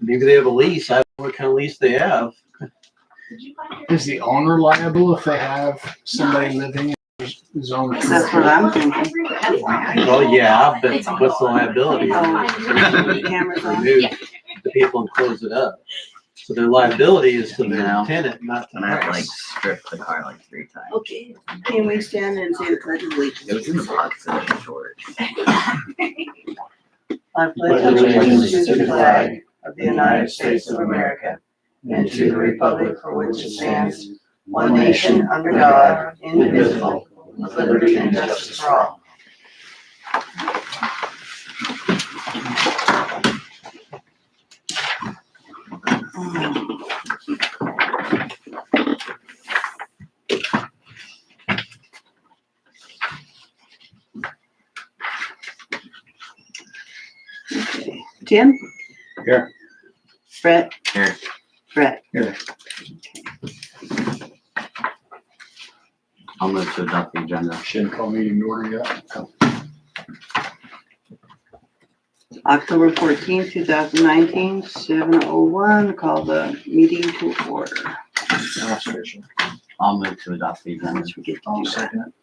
Maybe they have a lease. I don't know what kind of lease they have. Is the owner liable if they have somebody living in his own? That's what I'm thinking. Well, yeah, but what's the liability? The cameras on. Remove the people and close it up. So their liability is to the No. tenant, not to And I like us. stripped the car like 3 times. Okay, can we stand and say the pledge of allegiance? It was in the box and it was short. I pledge allegiance to the flag of the United States of America and to the republic for which it stands, one nation under God, indivisible, with liberty and justice for all. Okay. Tim? Here. Brett? Here. Brett? Here. I'll move to adopt the agenda. Shouldn't call meeting to order yet. October 14th, 2019, 7:01, call the meeting to order. Now it's official. I'll move to adopt the agenda. Let's forget to I'll do that. second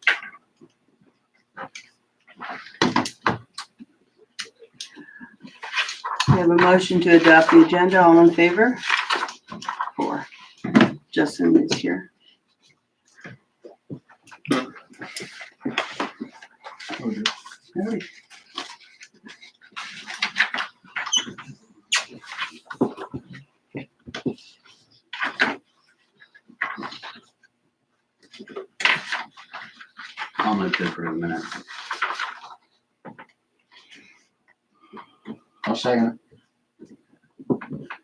We have a motion to adopt the agenda. All in favor? 4. Justin is here. it. I'll move to approve the minutes. I'll second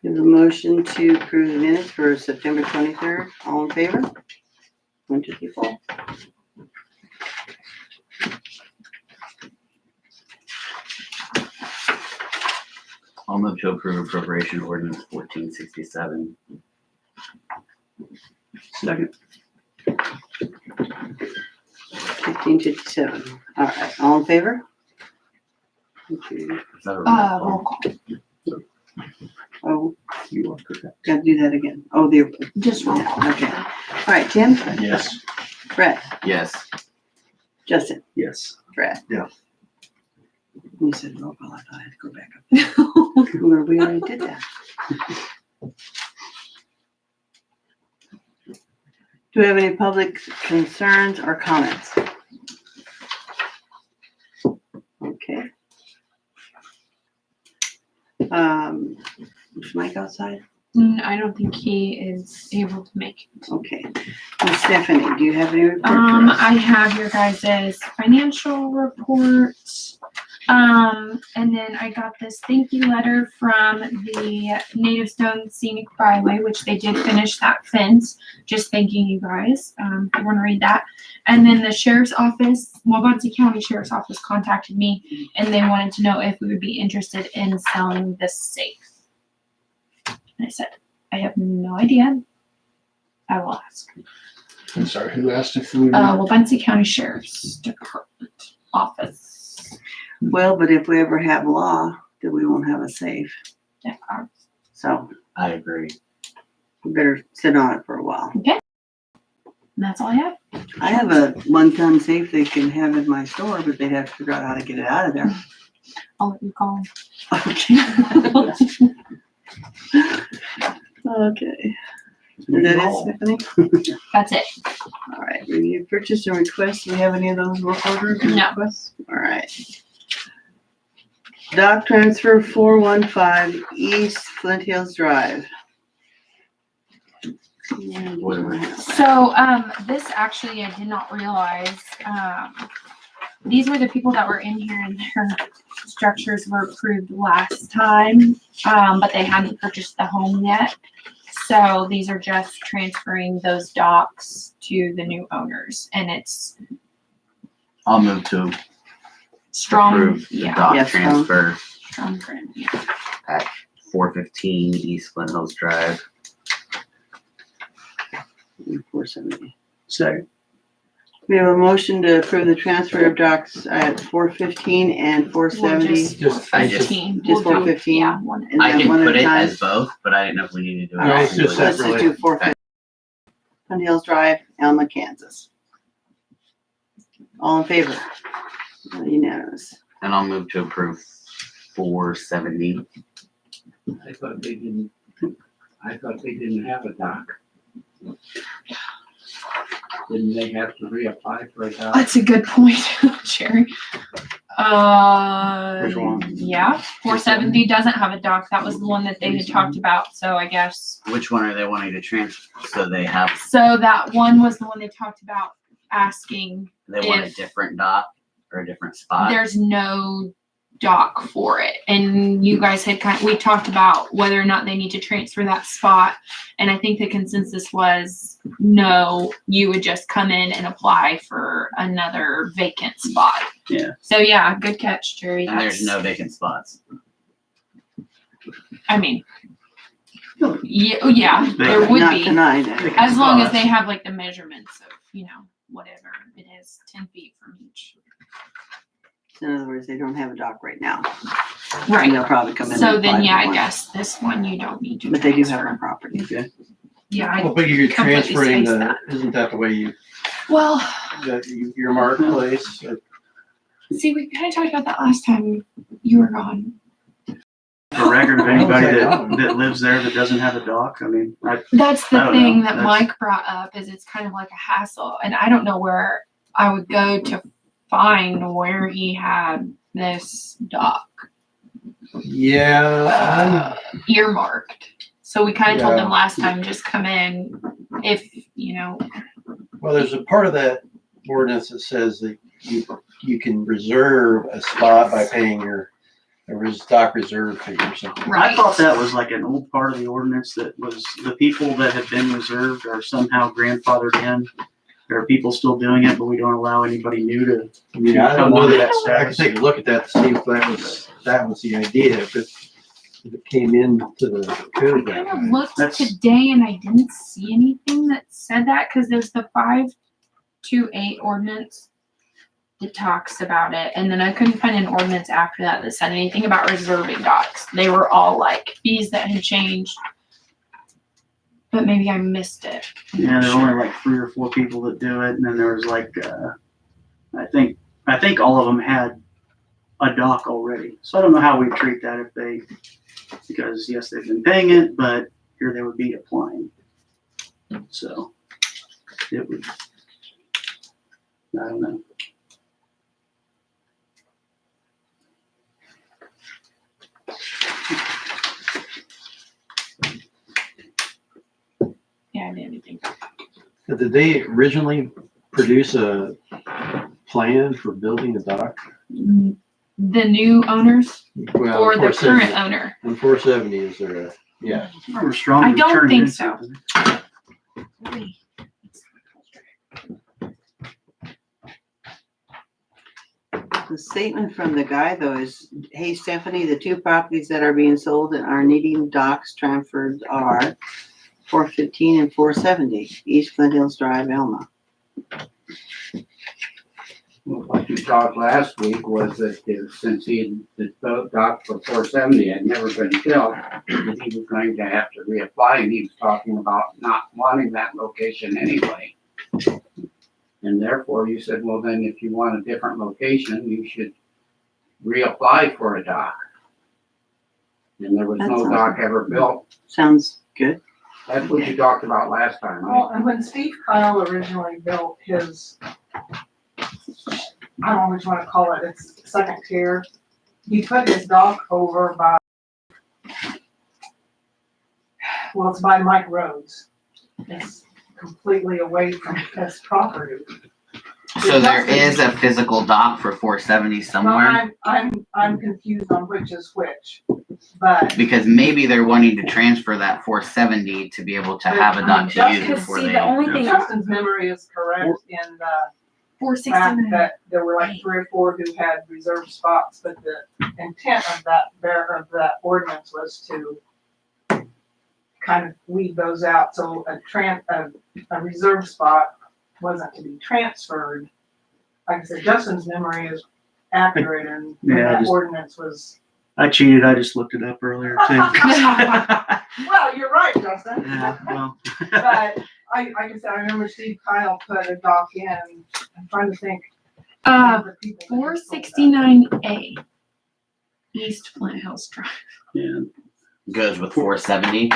We have a motion to approve the minutes for September 23rd. All in favor? 1, 2, 3, 4. I'll move to approve appropriation ordinance 1467. Second. 1557. All right, all in favor? Okay. Is that a Roll call. Oh, You are correct. gotta do that again. Oh, the, Just roll call. okay. All right, Tim, Yes. Brett, Yes. Justin, Yes. Brett. Yeah. You said roll call, I thought I had to go back up. Well, we already did that. Do we have any public concerns or comments? Okay. Is Mike outside? I don't think he is able to make it. Okay. Miss Stephanie, do you have any report for us? I have your guys' financial report. And then I got this thank you letter from the Native Stone Scenic Byway, which they did finish that fence. Just thanking you guys. If you want to read that. And then the sheriff's office, Waubonsee County Sheriff's Office contacted me and they wanted to know if we would be interested in selling the safe. And I said, I have no idea. I will ask. I'm sorry, who asked if we? Waubonsee County Sheriff's Department office. Well, but if we ever have law, then we won't have a safe. Yeah, So I agree. we better sit on it for a while. and that's all I have. I have a 1-ton safe they can have in my store, but they'd have to figure out how to get it out of there. I'll let you call him. Okay. Okay. Is that it, Stephanie? That's it. All right, review purchase and request. Do we have any of those work orders and No. requests? All right. Dock transfer 415 East Flint Hills Drive. So, this actually, I did not realize, these were the people that were in here and their structures were approved last time, but they hadn't purchased the home yet. So these are just transferring those docks to the new owners and it's I'll move to strong, approve the yeah, dock Yes, transfer strong print, yeah. at 415 East Flint Hills Drive. 470. Second. We have a motion to approve the transfer of docks at 415 and 470. Just, I just- 15. Just We'll do- 415? Yeah, one. And I then can one at put a it time. as both, but I didn't know if we needed to do it. No, it's just separately. Let's just do 415. Hunt Hills Drive, Alma, Kansas. All in favor? Unanimous. And I'll move to approve 470. I thought they didn't have a dock. Didn't they have to reapply for a dock? That's a good point, Sherry. Which one? Yeah, 470 doesn't have a dock. That was the one that they had talked about, so I guess. Which one are they wanting to transfer? So they have, So that one was the one they talked about asking. they want a If- different dock or a different spot? There's no dock for it. And you guys had we talked about whether or not they need to transfer that spot. And I think the consensus was no, you would just come in and apply for another vacant spot. Yeah. So yeah, good catch, Jerry. And there's That's- no vacant spots. I mean, yeah, there would Not be. tonight. As long as they have like the measurements of, whatever it is, 10 feet from each. In other words, they don't have a dock right now. Right. And they'll probably come in. So and then, apply yeah, for I one. guess this one you don't need to But they do have transfer. one property. Okay. Yeah, I well, but you're completely transferring spaced the, that. isn't that the way you, Well, your marketplace? see, we kind of talked about that last time you were gone. For record of anybody I don't know. that lives there that doesn't have a dock, I mean, That's the I don't thing know. that That's- Mike brought up is it's kind of like a hassle, and I don't know where I would go to find where he had this dock Yeah, earmarked. So we kind of told Yeah. them last time, just come in if, well, there's a part of that ordinance that says that you can reserve a spot by paying dock reserve fee or something. right. I thought that was like an old part of the ordinance that was the people that have been reserved are somehow grandfathered in. There are people still doing it, but we don't allow anybody new to. Yeah, I don't know that, That I can take a look at that to see if that was the idea, if it came into the code I that kind way. of looked That's- today and I didn't see anything that said that because there's the 528 ordinance that talks about it, and then I couldn't find an ordinance after that said anything about reserving docks. They were all like fees that had changed, but maybe I missed it. Yeah, there are only like 3 or 4 people that do it, and then there was like, I think all of them had a dock already. So I don't know how we treat that because yes, they've been paying it, but here they would be applying. So it would, I don't know. Yeah, I didn't think. Did they originally produce a plan for building a dock? The new owners Well, or the 470 current owner? On 470, is there a, yeah. We're strong I to don't turn it think into so. something. The statement from the guy though is, hey Stephanie, the 2 properties that are being sold and are needing docks transferred are 415 and 470, East Flint Hills Drive, Elma. Well, what you talked last week was that since the dock for 470 had never been built, that he was going to have to reapply, and he was talking about not wanting that location anyway. And therefore, you said, well, then if you want a different location, you should reapply for a dock. And there was That's no awesome. dock ever built. Sounds good. That's what you talked about last time, Well, right? and when Steve Kyle originally built his, I don't know what you wanna call it, it's second tier, he put his dock over by, well, it's by Mike Rhodes. It's completely away from his property. So there is a physical dock for 470 somewhere? I'm confused on which is which, but. Because maybe they're wanting to transfer that 470 to be able to have a dock to use Justin, before see, they. the only thing- Justin's memory is correct in the fact 469. that there were like 3 or 4 who had reserved spots, but the intent of that ordinance was to kind of weed those out, so a reserved spot wasn't to be transferred. Like I said, Justin's memory is accurate and Yeah, that just- ordinance was, I cheated. I just looked it up earlier too. well, you're right, Justin. Yeah, well. But like I said, I remember Steve Kyle put a dock in. I'm trying to think. of the people that Four installed that. 69A, East Flint Hills Drive, Yeah. Goes with 470.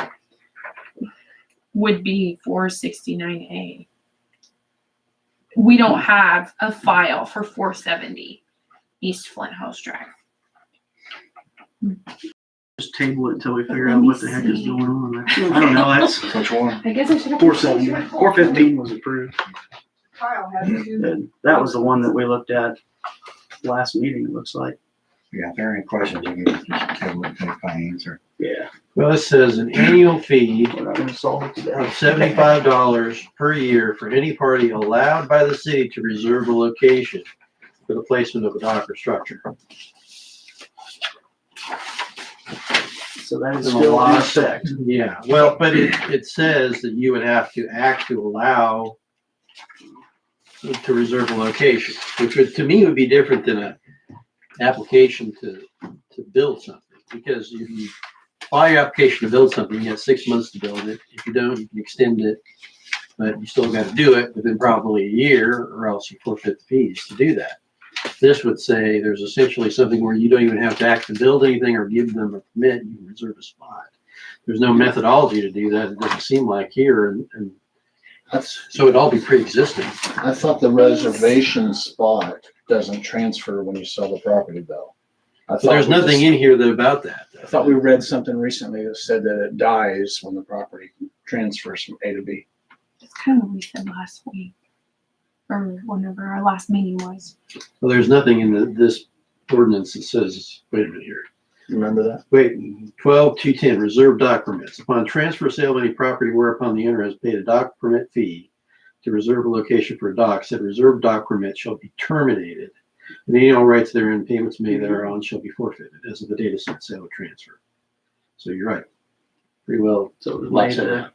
would be 469A. We don't have a file for 470 East Flint Hills Drive. Just table it until we figure Let out me what the heck is see. going on. I don't know. That's Which one? I guess I should have. 470. 415 was approved. Kyle had two. And that was the one that we looked at last meeting, it looks like. Yeah, if there are any questions, you can table it if I answer. Yeah. Well, it says an annual fee We're not gonna solve it today. of $75 per year for any party allowed by the city to reserve a location for the placement of a dock or structure. So that is There's a still in lot. effect. Yeah, well, but it says that you would have to act to allow to reserve a location, which would, to me, would be different than a application to build something. Because if you file your application to build something, you have 6 months to build it. If you don't, you can extend it, but you still got to do it within probably a year, or else you forfeit the fees to do that. This would say there's essentially something where you don't even have to act to build anything or give them a permit, you can reserve a spot. There's no methodology to do that, it doesn't seem like here, and so it'd all be pre-existing. I thought the reservation spot doesn't transfer when you sell the property though. So there's nothing in here about that. I thought we read something recently that said that it dies when the property transfers from A to B. That's kind of what we said last week, or whenever our last meeting was. Well, there's nothing in this ordinance that says, wait a minute here. Remember that? Wait, 12-210, reserve dock permits. Upon transfer or sale of any property whereupon the owner has paid a dock permit fee to reserve a location for a dock, said reserved dock permit shall be terminated, and any all rights therein, payments made thereon shall be forfeited as of the date of said sale or transfer. So you're right. Pretty well. So it was Lots made, of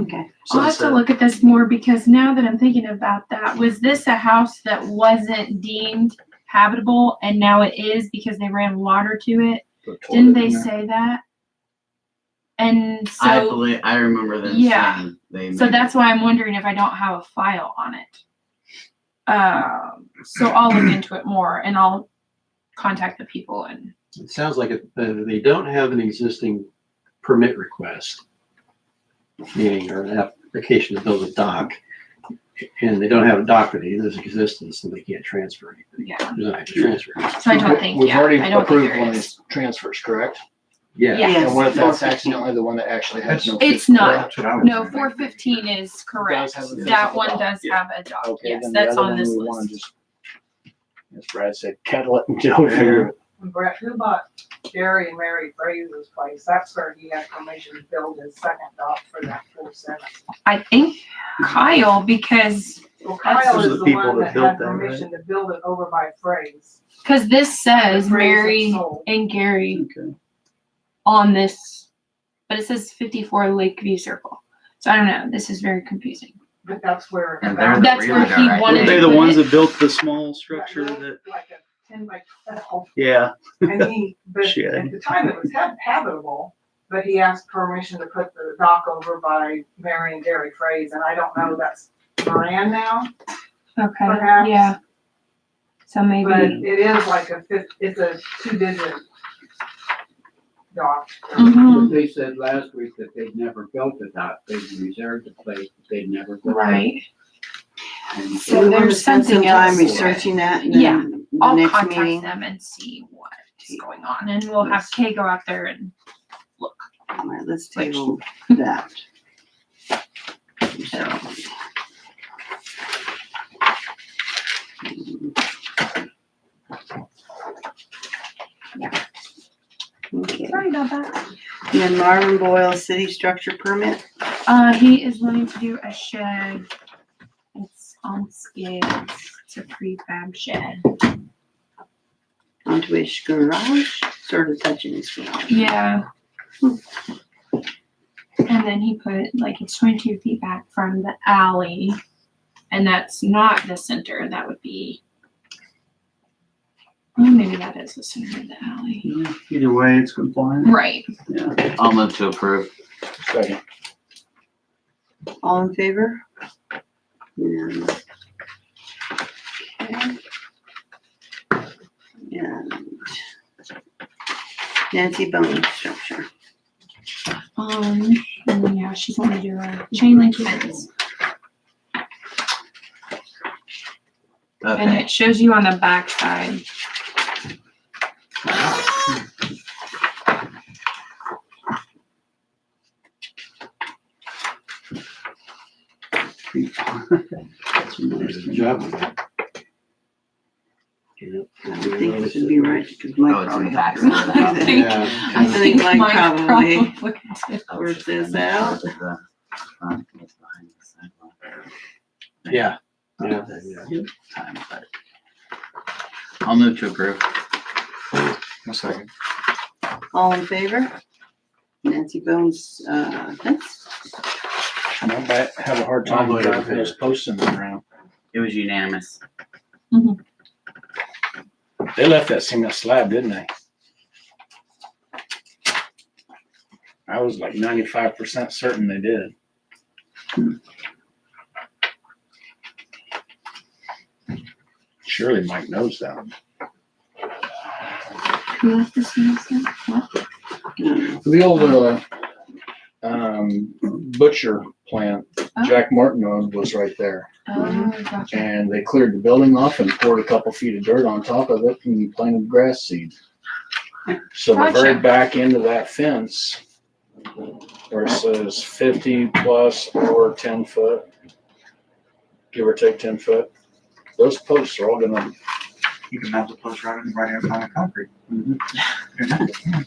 Okay. I'll have to look at this more because now that I'm thinking about that, was this a house that wasn't deemed habitable and now it is because they ran water to it? The Didn't toilet they in there. say that? And I so, believe, I remember them Yeah. saying they. so made that's why I'm wondering if I don't have a file on it. So I'll look into it more and I'll contact the people and, It sounds like they don't have an existing permit request, meaning or an application to build a dock, and they don't have a dock that either existence, so they can't transfer anything. yeah, There's nothing to transfer. so I don't think, We've yeah, already I don't think approved there one of is. these transfers, correct? Yeah. Yes. And what if that's accidentally the one that actually has no? It's not. That's what I was No, thinking. 415 is correct. have a That physical one dock. does Yeah. have a dock, Okay, yes, then the that's other on one this we wanna list. just, as Brad said, kettle it until we figure it. And Brett, who bought Jerry and Mary Fraser's place? That's where he had permission to build his second dock for that 470. I think Kyle, because Well, Kyle Those are is the the people one that that built had that, right? permission to build it over by Frey's. this says Frey's Mary had sold. and Gary Okay. on this, but it says 54 Lakeview Circle. So I don't know, this is very confusing. But that's where. And they're the That's where realtor, he right? wanted Weren't to they the put ones it. that built the small structure that, Like a 10 by 12. yeah, And he, but Shit. at the time it was habitable, but he asked permission to put the dock over by Mary and Gary Frey's, and I don't know, that's Moran now, Okay, perhaps. yeah. So But maybe, it is like it's a 2-digit dock. Mhm. They said last week that they'd never built a dock, they'd reserved the place, but they'd never built it. right, And So We want to there's spend some something time else. researching that and Yeah. then the I'll next contact meeting. them and see what's going on, and we'll have Kay go out there and look. All right, let's table that. So. Okay, Sorry about that. and then Marvin Boyle city structure permit, He is wanting to do a shed. It's on skids. It's a prefab shed. onto his garage, sort of touching his garage. Yeah. And then he put, like, it's 22 feet back from the alley. and that's not the center, that would be, well, maybe that is the center of the alley. Yeah, either way, it's compliant. Right. Yeah. I'll move to approve. Second. All in favor? Unanimous. Okay. And Nancy Bone structure. Yeah, she's wanting to do a chain link fence, and Okay, it shows you on the back side. Good job. I would think this would be right, because Mike Oh, it's in probably the back has side of the to house. do that. Yeah. I think Mike probably did. worked this out. The front was behind the sidewalk. Yeah. Time, but I'll move to approve. A second. All in favor? Nancy Bone's, fence? I might have a hard time with those posts in the ground. It was unanimous. They left that cement slab, didn't they? I was like 95% certain they did. Surely Mike knows that. Who left the cement? What? The old butcher plant Jack Martin owned was right there. Oh, gotcha. And they cleared the building off and poured a couple feet of dirt on top of it and planted grass seed. So the very Gotcha. back end of that fence, where it says 50 plus or 10 foot, give or take 10 foot, those posts are all gonna, You can mount the post right in front of concrete.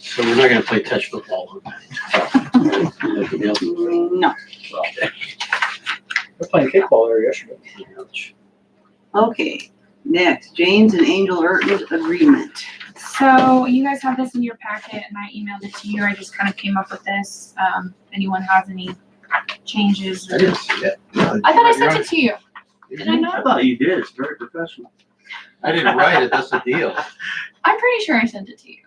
So we're not gonna play touch football tonight. Nothing else? No. we're playing kickball there yesterday. Okay, next, James and Angel Ertens agreement. So you guys have this in your packet, and I emailed it to you. I just kind of came up with this. If anyone has any changes? I didn't see it. I thought I sent it to you. Did I I not? thought you did. It's very professional. I didn't write it, that's the deal. I'm pretty sure I sent it to you.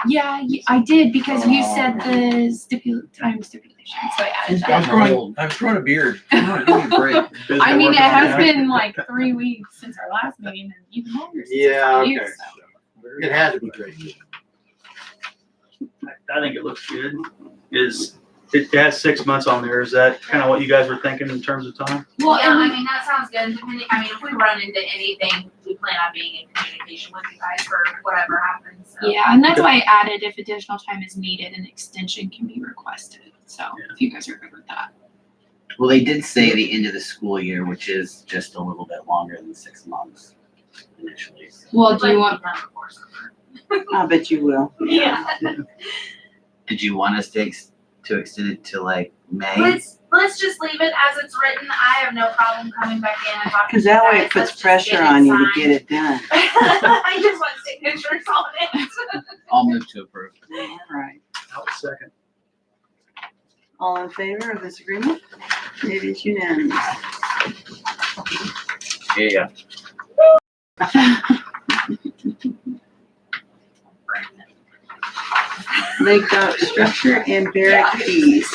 Yeah, I did because you said the time stipulation, so I added that. I'm growing a beard. I mean, it has been like 3 weeks since our last meeting, and even longer since Yeah, you, okay. so. It had to be great. I think it looks good. It has 6 months on there. Is that kind of what you guys were thinking in terms of time? Well, Yeah, I and mean, that sounds good. Depending, I mean, if we run into anything, we plan on being in communication with you guys for whatever happens, so. yeah, and that's why I added if additional time is needed, an extension can be requested. So if you guys are good with that. Well, they did say the end of the school year, which is just a little bit longer than 6 months initially. So. Well, We'd do you like to want? be done before summer. I bet you will. Yeah. Did you want us to extend it to like May? Let's just leave it as it's written. I have no problem coming back in and talking to you Cause that way guys. it Let's puts just pressure get on you to signed. get it done. I just want signatures on it. I'll move to approve. All right. I'll second. All in favor of this agreement? It is unanimous. Yeah. Lake Dock structure and barrack fees.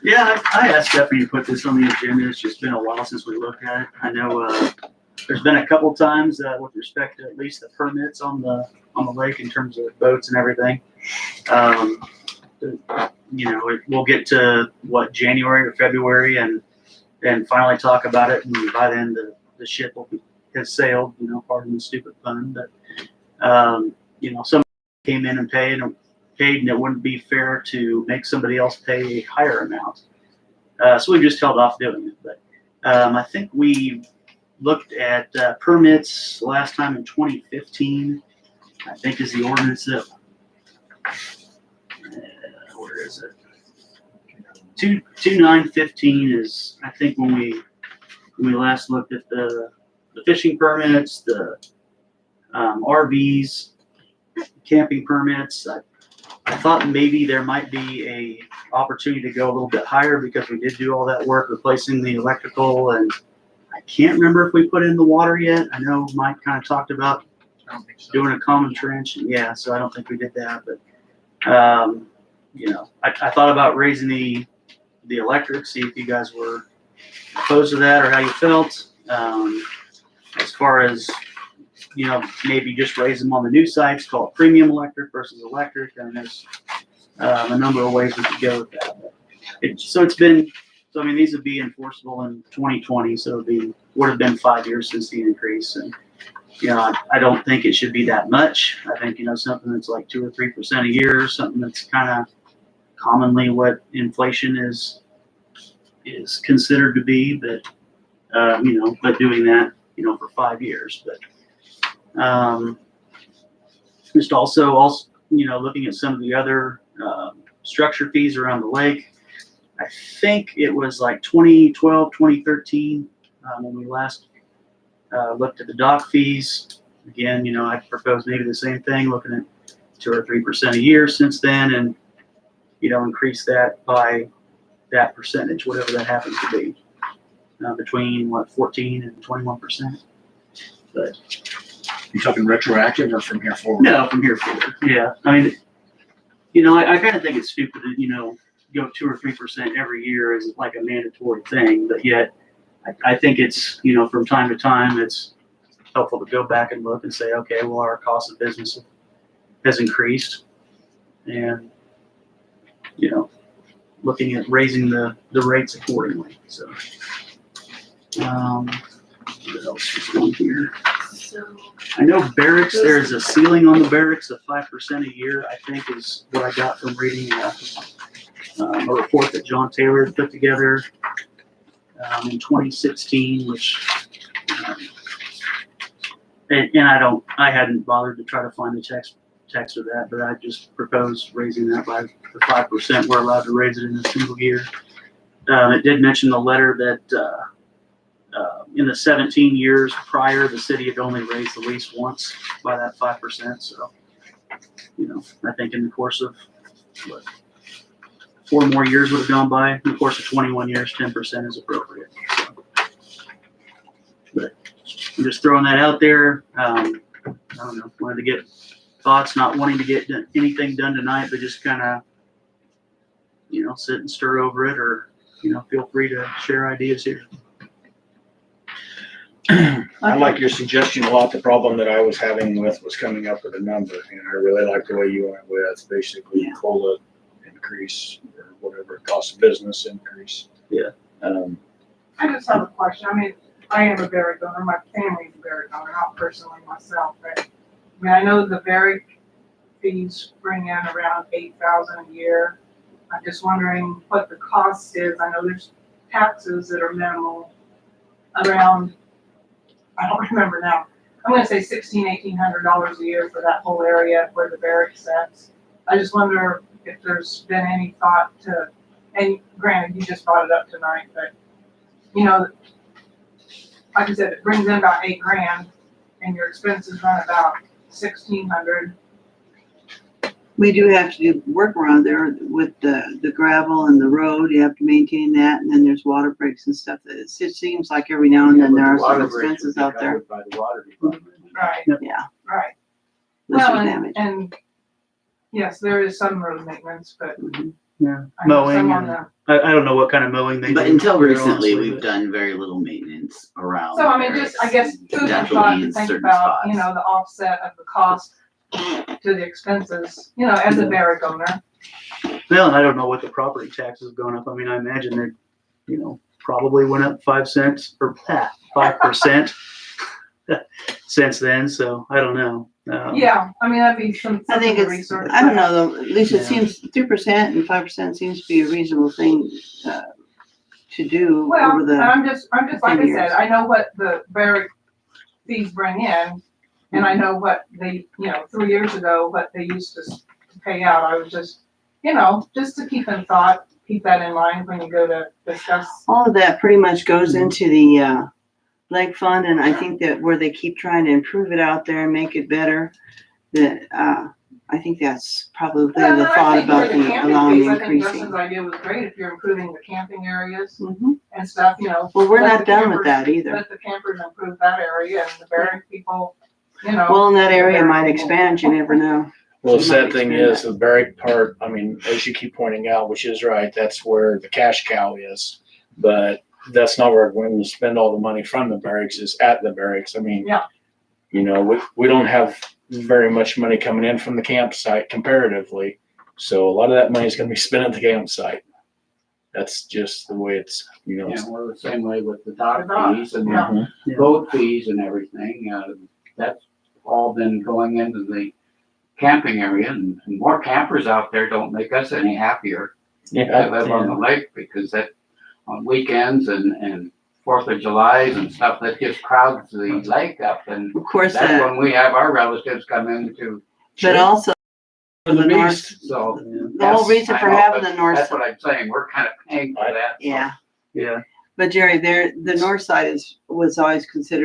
Yeah, I asked Stephanie to put this on the agenda. It's just been a while since we looked at it. I know, there's been a couple times, with respect to at least the permits on the lake in terms of boats and everything. You know, we'll get to January or February and finally talk about it. And by then the ship has sailed, pardon the stupid pun, but, some came in and paid and it wouldn't be fair to make somebody else pay a higher amount. So we just held off doing it. But I think we looked at permits last time in 2015. I think is the ordinance that, where is it? 2915 is, I think, when we last looked at the fishing permits, the RVs, camping permits. I thought maybe there might be a opportunity to go a little bit higher because we did do all that work replacing the electrical, and I can't remember if we put in the water yet. I know Mike kind of talked about doing a common trench. Yeah, so I don't think we did that, but you know, I thought about raising the electric, see if you guys were opposed to that or how you felt. As far as, you know, maybe just raise them on the new sites, call it premium electric versus electric, and there's a number of ways we could go with that. So I mean, these would be enforceable in 2020, so would have been 5 years since the increase, and you know, I don't think it should be that much. I think, you know, something that's like 2 or 3% a year, something that's kind of commonly what inflation is considered to be, but you know, but doing that, you know, for 5 years, but just also, you know, looking at some of the other structure fees around the lake. I think it was like 2012, 2013 when we last looked at the dock fees. Again, you know, I proposed maybe the same thing, looking at 2 or 3% a year since then, and you know, increase that by that percentage, whatever that happens to be, between 14 and 21%. But You talking retroactive or from here forward? no, from here forward. Yeah, I mean, you know, I kind of think it's stupid to, you know, go 2 or 3% every year as like a mandatory thing, but yet I think it's, you know, from time to time, it's helpful to go back and look and say, okay, well, our cost of business has increased, and you know, looking at raising the rates accordingly. So, what else is on here? I know barracks, there's a ceiling on the barracks of 5% a year, I think is what I got from reading a report that John Taylor put together in 2016, which, and I hadn't bothered to try to find the text of that, but I just proposed raising that by the 5%. We're allowed to raise it in a single year. It did mention the letter that in the 17 years prior, the city had only raised the lease once by that 5%. So, you know, I think in the course of 4 more years would have gone by. In the course of 21 years, 10% is appropriate. So, but I'm just throwing that out there. I don't know, wanted to get thoughts, not wanting to get anything done tonight, but just kind of, you know, sit and stir over it, or, you know, feel free to share ideas here. I like your suggestion a lot. The problem that I was having was coming up with a number, and I really like the way you went with basically COLA increase or whatever, cost of business increase. Yeah. I just have a question. I mean, I am a barrack owner. My family's a barrack owner, not personally myself, but I mean, I know the barrack fees bring in around $8,000 a year. I'm just wondering what the cost is. I know there's taxes that are minimal around, I don't remember now. I'm gonna say $1,800 a year for that whole area where the barrack sits. I just wonder if there's been any thought to, and granted, you just brought it up tonight, but you know, like I said, it brings in about $8,000 and your expenses run about $1,600. We do have to do work around there with the gravel and the road. You have to maintain that, and then there's water breaks and stuff. It seems like every now and then there are some expenses out there. By the water department. Right, Yeah. right. Lesser Well, damage. and yes, there is some road maintenance, but Yeah. I know Mowing some on and- the, I don't know what kind of mowing they do. But until there, recently, honestly, we've but- done very little maintenance around. so I mean, just, I guess, food for Definitely thought to in think certain about, spots. you know, the offset of the cost to the expenses, you know, as a barrack owner. Well, and I don't know what the property tax is going up. I mean, I imagine they, you know, probably went up 5 cents or 5% since then. So I don't know. Yeah, I mean, that'd be I something think to it's, research. I don't know though, at least it Yeah. seems 3% and 5% seems to be a reasonable thing to do Well, over and the. I'm just, like 10 I years. said, I know what the barrack fees bring in, and I know what they, you know, 3 years ago, what they used to pay out. I was just, you know, just to keep in thought, keep that in mind when you go to discuss. All of that pretty much goes into the lake fund, and I think that where they keep trying to improve it out there and make it better, that I think that's probably Yeah, the and I thought think about for the camping allowing fees, the I think increasing. Justin's idea was great, if you're improving the camping areas Mhm. and stuff, you know. Well, we're let not the done with campers- that either. Let the campers improve that area and the Barrick people, you know. Well, and that area the might Barrick people. expand, you never know. Well, the You might sad thing expand is the Barrick part, I mean, as you keep pointing out, which is right, that's where the cash cow is. But that's not where we're going to spend all the money from the barracks, is at the barracks. I mean, Yeah. you know, we don't have very much money coming in from the campsite comparatively. So a lot of that money is going to be spent at the campsite. That's just the way it's, you know. Yeah, we're the same way with the dock The dock, fees and yeah. the Yeah. boat fees and everything. That's all been going into the camping area, and more campers out there don't make us any happier. I live on the lake, because that, on weekends and 4th of July's and stuff, that just crowds the lake up, and Of course, that's when we have our relatives come in to, but also the north, so. the whole yes, reason I for know, having but the north, That's what I'm saying, we're kind of paying for that. so. yeah. Yeah. But Jerry, the north side was always considered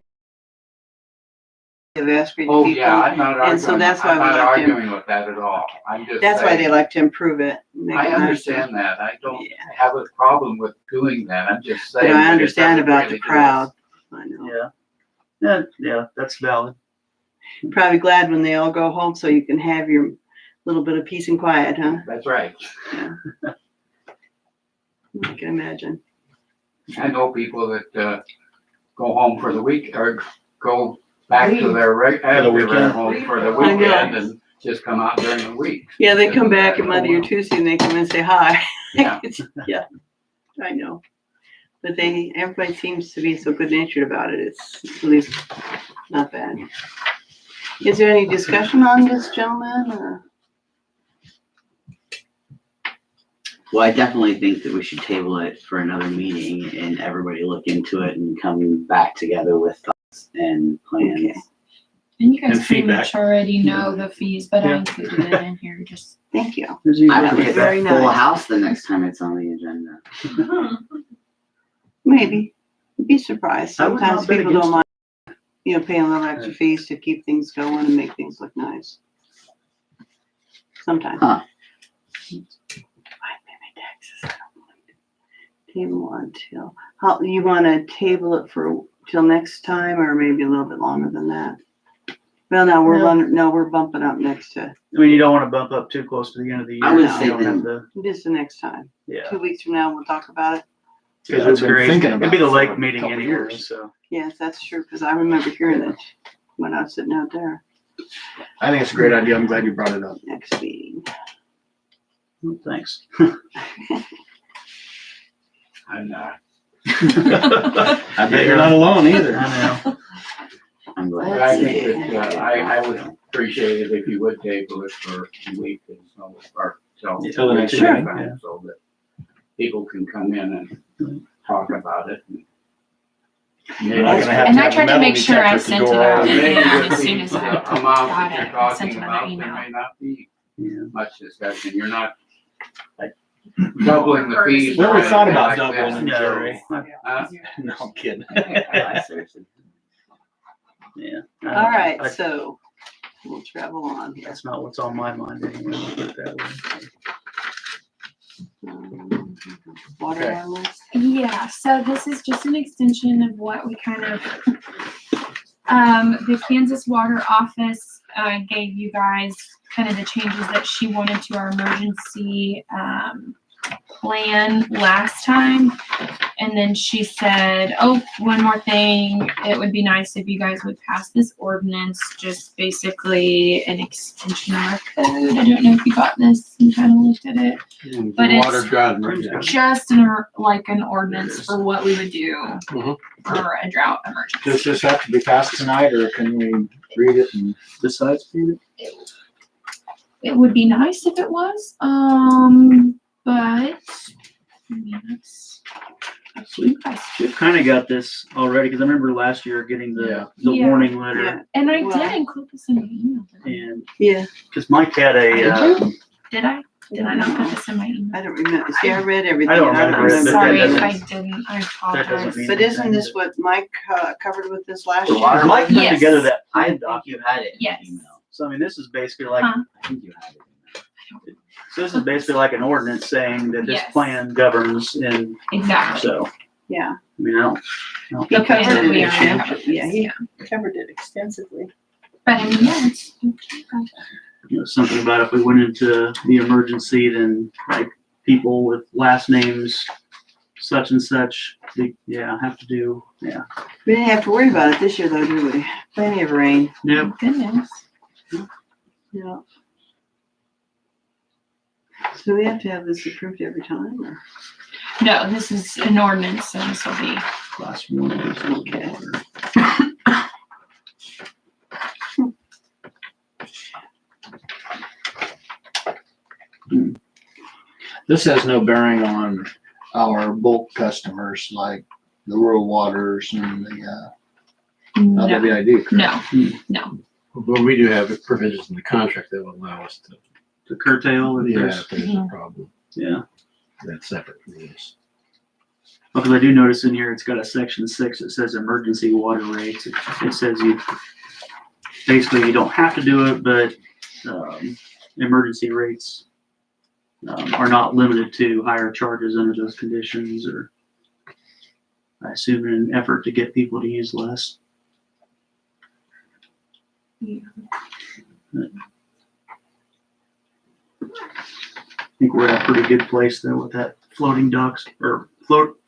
of Asbury Oh, people. yeah, I'm not and so arguing, that's why I'm we not like to- arguing with that at all. I'm just That's why they saying, like to improve it. make I it nicer. understand that. I don't Yeah. have a problem with doing that. I'm just But saying. I that it understand doesn't about really the do crowd. I know. Yeah. Yeah, that's valid. Probably glad when they all go home so you can have your little bit of peace and quiet, huh? us. That's right. I can imagine. I know people that, go home for the week or go back to their after weekend. their home for the I know. weekend and just come out during the week. Yeah, they come back on Monday or Tuesday and they come and say hi. Yeah. Yeah, I know. But everybody seems to be so good natured about it. It's at least not bad. Is there any discussion on this, gentlemen, or? Well, I definitely think that we should table it for another meeting and everybody look into it and come back together with thoughts and plans. Okay. And you guys And pretty feedback. much already know the fees, but I Yeah. included it in here just. Thank you. There's usually I bet we That's have very a full nice. house the next time it's on the agenda. Maybe. You'd be surprised. I would not Sometimes bet people don't against mind, paying a little extra fees to keep things going and make things look nice. Sometimes. Huh. I pay my taxes. I don't mind. Table until, you wanna table it till next time or maybe a little bit longer than that? Well, we're bumping up next to, I mean, you don't want to bump up too close to the end of the year. I would You say don't have then- the- just the next time. Yeah. 2 weeks from now, we'll talk about it. Yeah, Because that's we've been great. thinking It'd about be the it for lake a meeting couple anyways, years. so. Yes, that's true, because I remember hearing it when I was sitting out there. I think it's a great idea. I'm glad you brought it up. Next meeting. Thanks. I'm not. I bet you're not alone either. I know. I'm But glad. I think that, I would appreciate it if you would table it for a week and so, or till. Till the next Sure. meeting, So that people can come in and talk about it. You're not gonna have And to I have a tried to metal make sure I detector at the sent it door out. all Yeah, Maybe day. with as soon as the I amount got that you're it, I sent talking another about, there email. may not be Yeah. much discussion. You're not like doubling the fees. We or never thought anything about like doubling that. them, Jerry. Huh? No, I'm kidding. Seriously. Yeah. All right, I- so we'll travel on here. That's not what's on my mind anyway. I'll put it that way. Water Okay. on list. Yeah, so this is just an extension of what we kind of, the Kansas Water Office, gave you guys kind of the changes that she wanted to our emergency, plan last time. And then she said, oh, one more thing, it would be nice if you guys would pass this ordinance, just basically an extension of our code. I don't know if you got this and kind of looked at it. But it's- Water drought emergency. Just like an ordinance for what we would do Mhm. for a drought emergency. Does this have to be passed tonight, or can we read it and decide to read it? It would be nice if it was, but I mean, that's up to you guys. We've kind of got this already, because I remember last year getting Yeah. the Yeah. warning Yeah, letter. And I Well- did include this in my email. And, yeah, because Mike had Did a, you? Did I? Did I not put this in my email? I don't remember. See, I read everything. I don't and remember it, I'm but sorry that if I doesn't- didn't. I that doesn't apologize. mean- But isn't this what Mike covered with this last The year? water- Mike put Yes. together that I pine think doc. you had it in Yes. the email. So I mean, this is basically like, Huh? I think you have it. so this is basically like an ordinance saying that this Yes. plan governs, and Exactly. so, Yeah, I mean, I don't The He plan covered that it we in already the- have. yeah, he- covered it extensively. But I mean, yeah, it's. something about if we went into the emergency, then like people with last names such and such, they, have to do, We didn't have to worry about it this year though, did we? Plenty of rain. Yep. Goodness. Yeah. So we have to have this approved every time, or? No, this is an ordinance, so this will be. Class 1. Okay. This has no bearing on our bulk customers like the rural waters and the No, WID. correct? no. But we do have provisions in the contract that will allow us to, To curtail if yeah, there's, if there's a problem, yeah. that's separate from this. Because I do notice in here, it's got a section 6 that says emergency water rates. It says basically you don't have to do it, but, emergency rates, are not limited to higher charges under those conditions, or I assume in an effort to get people to use less. Yeah. I think we're at a pretty good place though with that floating docks or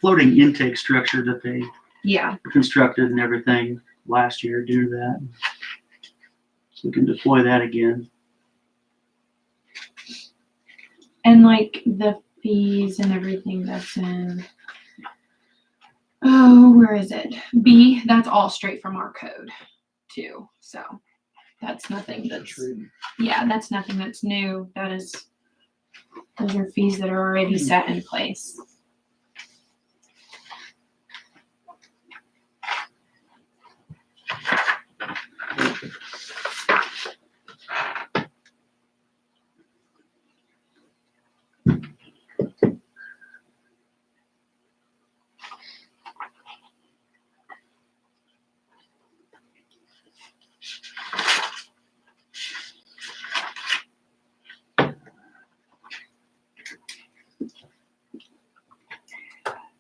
floating intake structure that they Yeah, constructed and everything last year due to that. So we can deploy that again. and like the fees and everything that's in. Oh, where is it? B, that's all straight from our code too, so that's nothing that's, yeah, that's nothing that's new. That is, those are fees that are already set in place.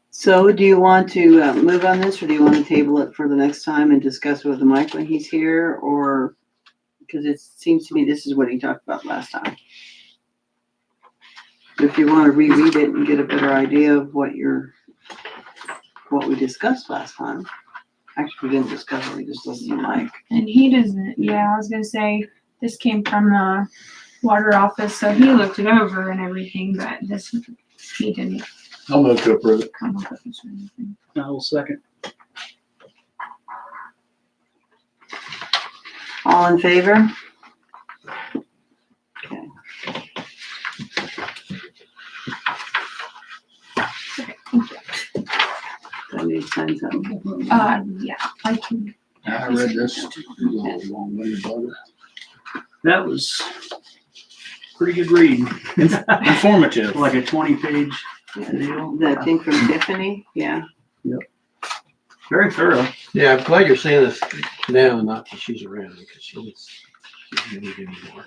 So do you want to move on this, or do you want to table it for the next time and discuss it with Mike when he's here, or? Because it seems to me this is what he talked about last time. If you want to reread it and get a better idea of what we discussed last time. Actually, we didn't discuss it, we just listened to Mike. And he doesn't, yeah, I was gonna say, this came from the water office, so he looked it over and everything, but this, he didn't I'll move to approve it. come up with this or anything. I will second. All in favor? Okay. Do I need to sign something? Yeah, I can, I read this. Long-winded about it. That was pretty good reading. Informative. Like a 20-page deal. That thing from Tiffany, yeah. Very thorough. Yeah, I'm glad you're saying this now, and not that she's around, because she needs any more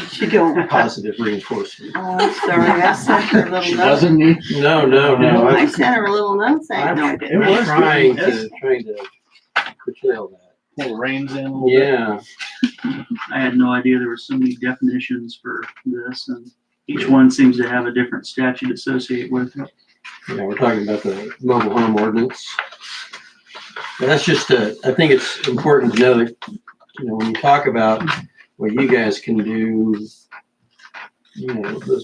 She don't. positive reinforcement. Oh, I'm sorry, I sent her a little She note. doesn't need. No, I sent her a little note saying, no, I I'm didn't. was trying good. to curtail that. Pull reins in a little bit. Yeah, I had no idea there were so many definitions for this, and each one seems to have a different statute associated with it. yeah, we're talking about the mobile home ordinance. And that's just I think it's important to know that, when you talk about what you guys can do, this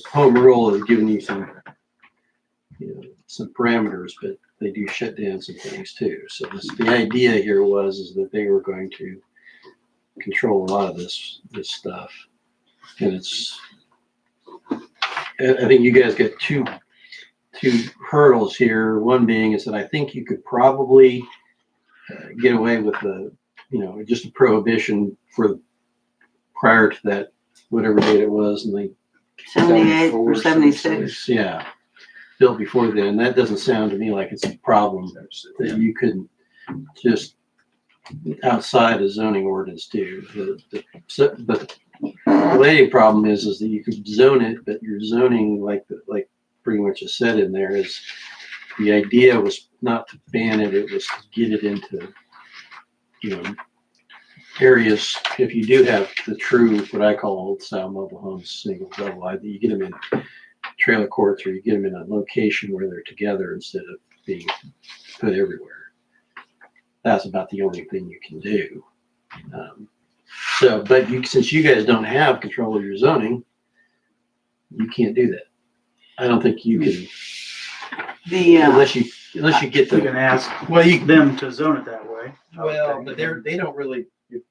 home rule is giving you some, some parameters, but they do shut down some things too. So the idea here is that they were going to control a lot of this stuff. And I think you guys got two hurdles here. One being is that I think you could probably get away with just a prohibition for prior to that, whatever date it was, and they 78 or 76. yeah, built before then. That doesn't sound to me like it's a problem that you couldn't just outside of zoning ordinance do. But The only problem is that you could zone it, but your zoning, like pretty much is said in there, is the idea was not to ban it, it was to get it into, areas. If you do have the true, what I call old style mobile homes, single double wide, that you get them in trailer courts, or you get them in a location where they're together instead of being put everywhere. That's about the only thing you can do. But since you guys don't have control of your zoning, you can't do that. I don't think you can, unless you get You can the, ask well, them to zone it that way. but they don't really, you've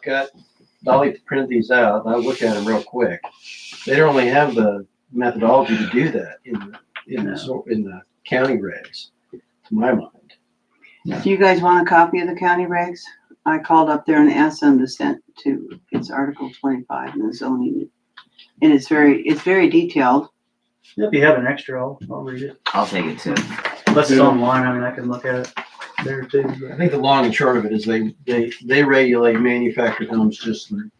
got, Dolly printed these out, and I look at them real quick. They don't really have the methodology to do that in the county regs, to my mind. Do you guys want a copy of the county regs? I called up there and asked them to send to, it's Article 25 in the zoning. And it's very detailed. If you have an extra, I'll read it. I'll take it too. Unless it's online, I mean, I can look at it there too. I think the long and short of it is they regulate manufactured homes just in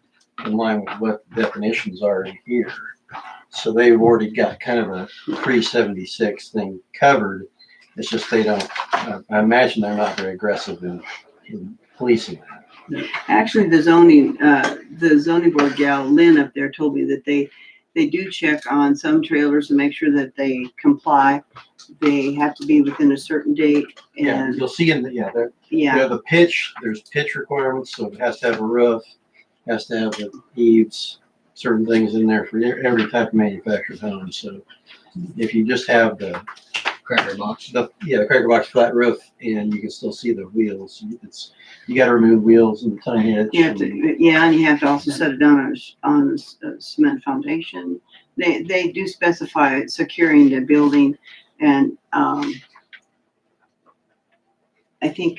line with what definitions are in here. So they've already got kind of a pre-76 thing covered. It's just they don't, I imagine they're not very aggressive in policing that. Actually, the zoning board gal, Lynn up there, told me that they do check on some trailers to make sure that they comply. They have to be within a certain date, Yeah, and you'll see the pitch, there's pitch requirements, so it has to have a roof, has to have the eaves, certain things in there for every type of manufactured home. So if you just have the Cracker box. the cracker box flat roof, and you can still see the wheels, you got to remove wheels and the tiny hitch. you have to, and you have to also set it down on a cement foundation. They do specify securing the building, and I think,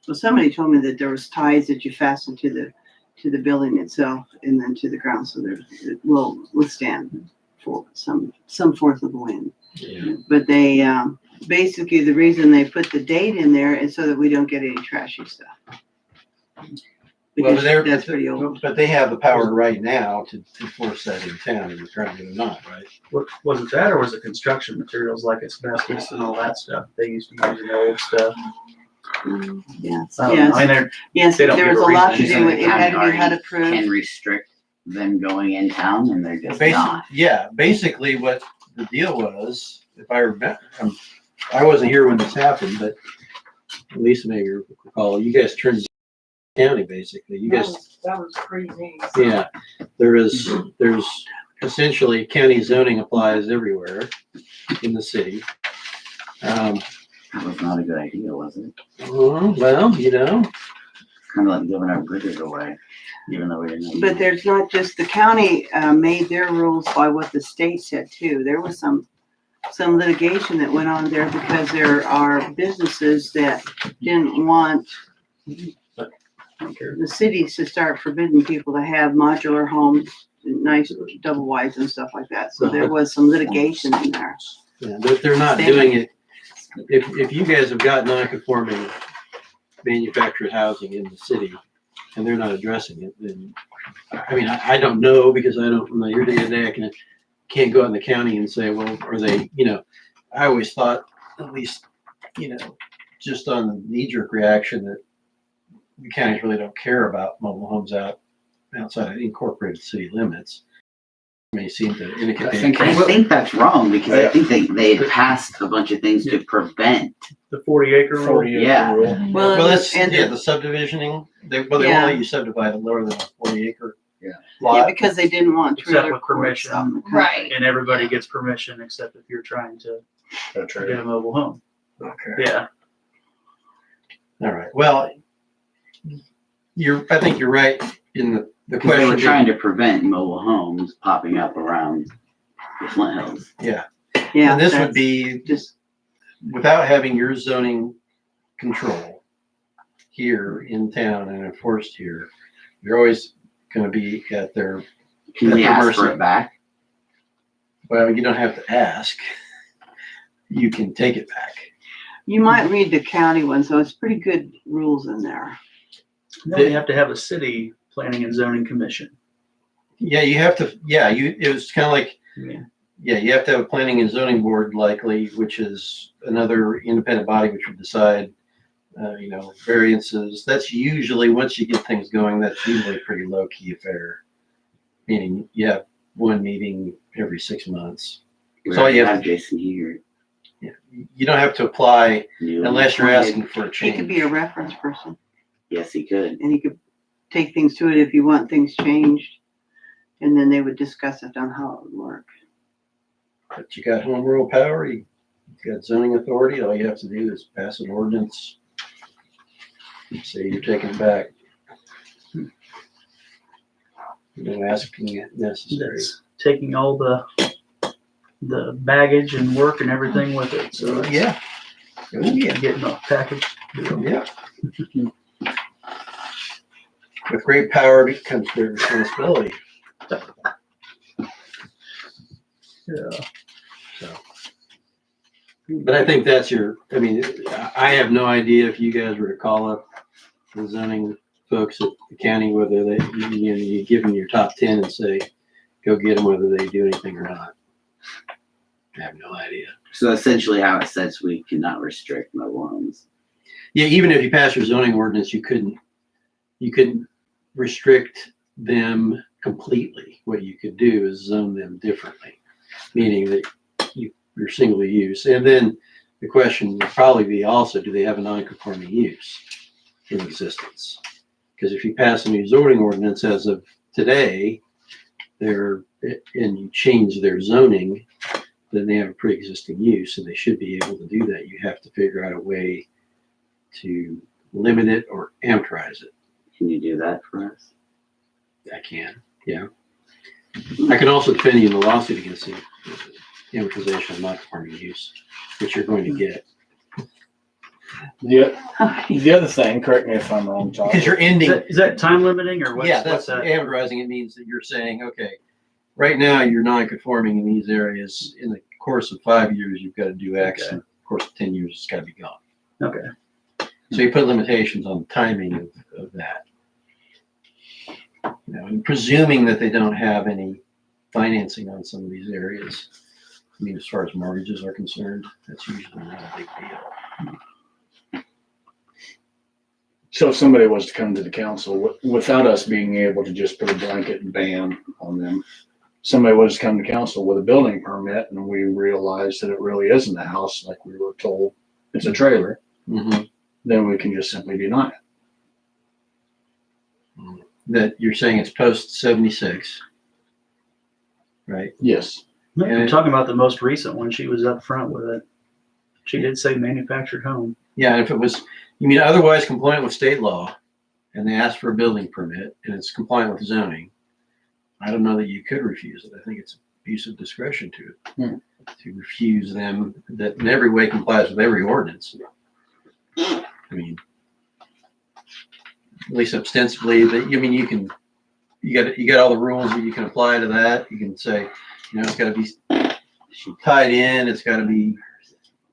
well, somebody told me that there was ties that you fasten to the building itself and then to the ground, so that it will withstand for some force of the wind. Yeah. But they basically, the reason they put the date in there is so that we don't get any trashy stuff. Well, Because that's pretty old. but they have the power right now to enforce that in town, and currently they're not, right? Was it that, or was it construction materials like asbestos and all that stuff they used to use in the old stuff? Yes, I yes, mean, they're, yes. they don't There give was a a lot to reason. do with it. It had to be HUD approved. Can restrict them going in town, and they're just Basi- not. Yeah, basically what the deal was, if I remember, I wasn't here when this happened, but Lisa maybe recall, you guys turned the county basically. You guys, That was crazy. yeah, there's essentially county zoning applies everywhere in the city. That was not a good idea, was it? Well, Kind of like giving our bridges away, even though we didn't. But there's not just, the county made their rules by what the state said too. There was some litigation that went on there because there are businesses that didn't want the cities to start forbidding people to have modular homes, nice double wides and stuff like that. So there was some litigation in there. yeah, but they're not doing it. If you guys have got non-conforming manufactured housing in the city and they're not addressing it, then, I mean, I don't know, because I'm not here day to day. I can't go out in the county and say, well, are they, I always thought, at least, just on the knee-jerk reaction, that the counties really don't care about mobile homes outside of incorporated city limits. May seem to indicate. I think that's wrong, because I think they had passed a bunch of things to prevent. the 40-acre rule. 40 Yeah. rule. Well, that's, and the subdivisioning, they won't Yeah. let you subdivide lower than a 40-acre Yeah. lot. because they didn't want Except trailer with courts permission. out in the country. Right. And everybody gets permission except if you're trying to That's get right. a mobile home. Okay. Yeah. All right. Well, I think you're right in the Because they were question. trying to prevent mobile homes popping up around the Flint Hills. Yeah. Yeah. And this would that's be, just, without having your zoning control here in town and enforced here, you're always going to be at their, Can we At the ask for mercy. it back? well, you don't have to ask. You can take it back. you might read the county one, so it's pretty good rules in there. Then we have to have a city planning and zoning commission. Yeah, you have to, it was kind of like, Yeah. yeah, you have to have a planning and zoning board likely, which is another independent body which would decide, variances. That's usually, once you get things going, that's usually a pretty low key affair. Meaning you have one meeting every 6 months. We So all you already have have Jason here. You don't have to apply New unless you're appointed. asking for a He change. could be a reference person, Yes, he could. and he could take things to it if you want things changed. And then they would discuss it on how it would work. But you got home rule power, you got zoning authority, all you have to do is pass an ordinance. Say you're taking it back. No asking it necessary. That's taking all the baggage and work and everything with it, so it's Yeah. Oh, yeah. getting a package. Yeah. With great power comes great responsibility. Yeah. So. But I think that's I have no idea if you guys were to call up the zoning folks at the county, whether you give them your top 10 and say, go get them, whether they do anything or not. I have no idea. So essentially how it says we cannot restrict mobile homes. Yeah, even if you pass your zoning ordinance, you couldn't restrict them completely. What you could do is zone them differently, meaning that you're single use. And then the question would probably be also, do they have a non-conforming use in existence? Because if you pass a new zoning ordinance as of today, and you change their zoning, then they have a pre-existing use and they should be able to do that. You have to figure out a way to limit it or amortize it. Can you do that for us? I can, yeah. I can also defend you in the lawsuit against the amortization of non-conforming use, which you're going to get. The other thing, correct me if I'm wrong, Todd. Because you're ending. Is that time limiting or what's, Yeah, that's what's that? amortizing. It means that you're saying, okay, right now you're non-conforming in these areas. In the course of 5 years, you've got to do X. Okay. And of course, 10 years, it's got to be gone. Okay. So you put limitations on the timing of that. And presuming that they don't have any financing on some of these areas. I mean, as far as mortgages are concerned, that's usually not a big deal. So if somebody was to come to the council without us being able to just put a blanket ban on them, somebody was to come to council with a building permit and we realized that it really isn't a house like we were told, it's a trailer, Mhm. then we can just simply deny it. That you're saying it's post 76, right? Yes. I'm talking about the most recent one. She was up front with it. She did say manufactured home. Yeah, if it was, you mean otherwise compliant with state law, and they asked for a building permit, and it's compliant with zoning, I don't know that you could refuse it. I think it's abuse of discretion to refuse them that in every way complies with every ordinance. I mean, at least ostensibly, that you got all the rules that you can apply to that. You can say, it's got to be tied in. It's got to be,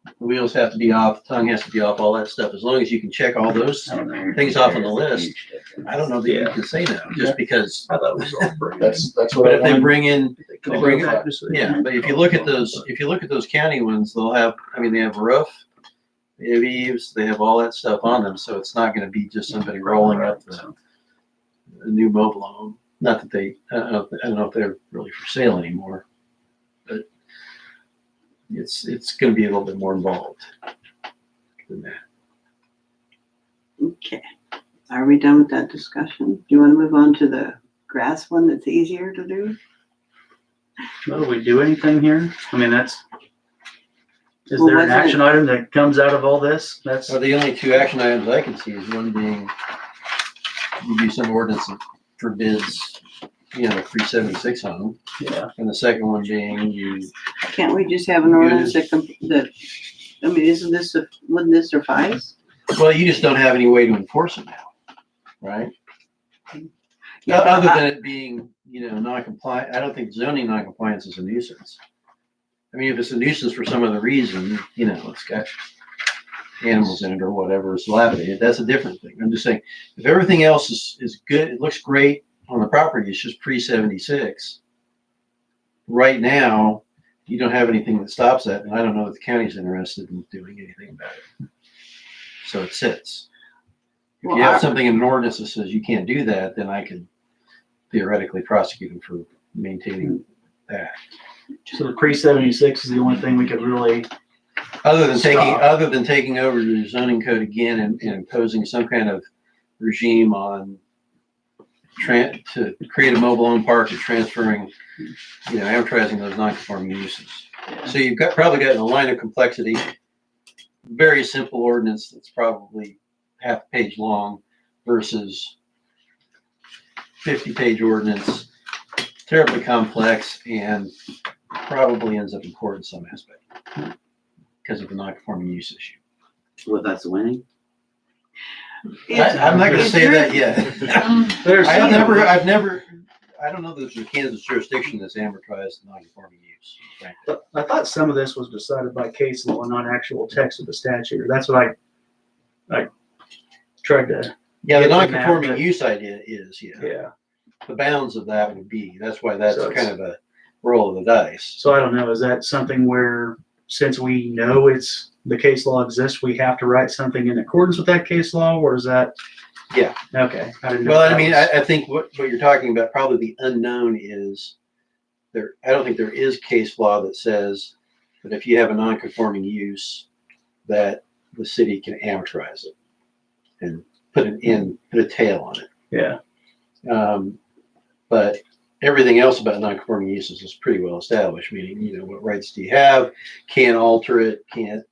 the wheels have to be off, the tongue has to be off, all that stuff. As long as you can check all those things off on the list, I don't know that you can say no, just because. I thought it was all brand. That's what But I if they wanted. bring in, They bring call it- it- yeah, but if you look at those county ones, they'll have, they have a roof, they have eaves, they have all that stuff on them, so it's not gonna be just somebody rolling up a new mobile home. Not that I don't know if they're really for sale anymore, but it's gonna be a little bit more involved than that. Okay. Are we done with that discussion? Do you want to move on to the grass one that's easier to do? Well, do we do anything here? I mean, is Well, there an wasn't it- action item that comes out of all this? That's, So the only two action items I can see is one being you do some ordinance that forbids, 376 home, yeah. and the second one being you. Can't we just have an ordinance wouldn't this suffice? Well, you just don't have any way to enforce it now, right? Yeah, Other but than it being, non-compliant, I don't think zoning non-compliance is a nuisance. If it's a nuisance for some other reason, it's got animals in it or whatever, it's dilapidated, that's a different thing. I'm just saying, if everything else is good, it looks great, on the property is just pre-76. Right now, you don't have anything that stops that, and I don't know if the county's interested in doing anything about it. So it sits. If you have something in an ordinance that says you can't do that, then I could theoretically prosecute them for maintaining that. So the pre-76 is the only thing we could really, Other than Stop. taking over the zoning code again and imposing some kind of regime on to create a mobile home park and transferring, amortizing those non-conforming uses. So you've probably got in a line of complexity, very simple ordinance that's probably half a page long versus 50-page ordinance, terribly complex and probably ends up in court in some aspect because of the non-conforming use issue. With us winning? I'm not going to say that yet. there's I don't know that there's a Kansas jurisdiction that's amortized non-conforming use. Frankly. I thought some of this was decided by case law, not actual text of the statute. That's what I tried to, Yeah, the Get to that, non-conforming but- use idea is, yeah. the bounds of that would be, that's why that's So it's- kind of a roll of the dice. So I don't know, is that something where, since we know it's, the case law exists, we have to write something in accordance with that case law, or is that? Yeah. Okay. I didn't know Well, if I that mean, was- I think what you're talking about, probably the unknown is there, I don't think there is case law that says that if you have a non-conforming use, that the city can amortize it and put a tail on it. Yeah. But everything else about non-conforming uses is pretty well established, meaning, what rights do you have, can't alter it, can't.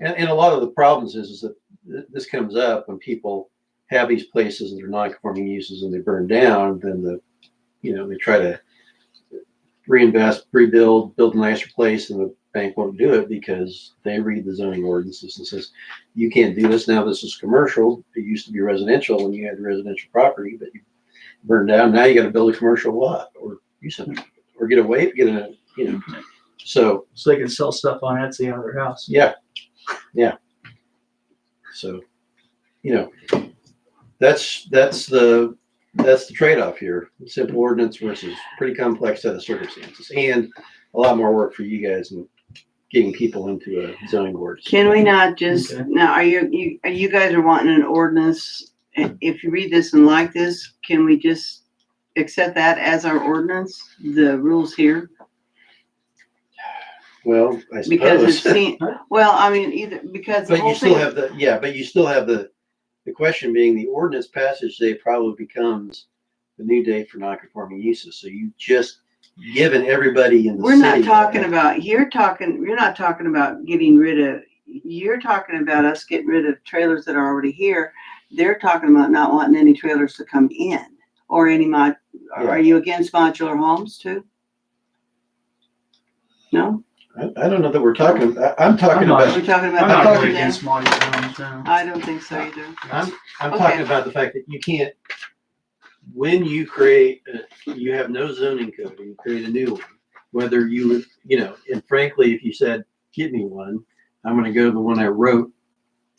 And a lot of the problems is that this comes up when people have these places that are non-conforming uses and they burn down, then they try to reinvest, rebuild, build a nicer place, and the bank won't do it because they read the zoning ordinances and says, you can't do this now, this is commercial, it used to be residential when you had residential property, but you burned down, now you gotta build a commercial lot, or do something, or get so, So they can sell stuff on Etsy out of their house. yeah. So, that's the trade-off here. Simple ordinance versus pretty complex set of circumstances, and a lot more work for you guys in getting people into a zoning board. Can we not just, Okay. now, are you guys are wanting an ordinance, if you read this and like this, can we just accept that as our ordinance, the rules here? Well, I Because it's suppose. seen, well, I mean, either, because the But whole you still thing, have but you still have the question being the ordinance passage date probably becomes the new date for non-conforming uses. So you just given everybody in the we're city. not talking about, you're not talking about getting rid of, you're talking about us getting rid of trailers that are already here. They're talking about not wanting any trailers to come in, or any are you against modular homes too? No? I don't know that we're talking, I'm talking I'm not- about, We're talking I'm about. not talking really that? against modular homes now. I don't think so either. I'm Okay. talking about the fact that you can't, when you create, you have no zoning code and you create a new one, whether you would, and frankly, if you said, give me one, I'm going to go to the one I wrote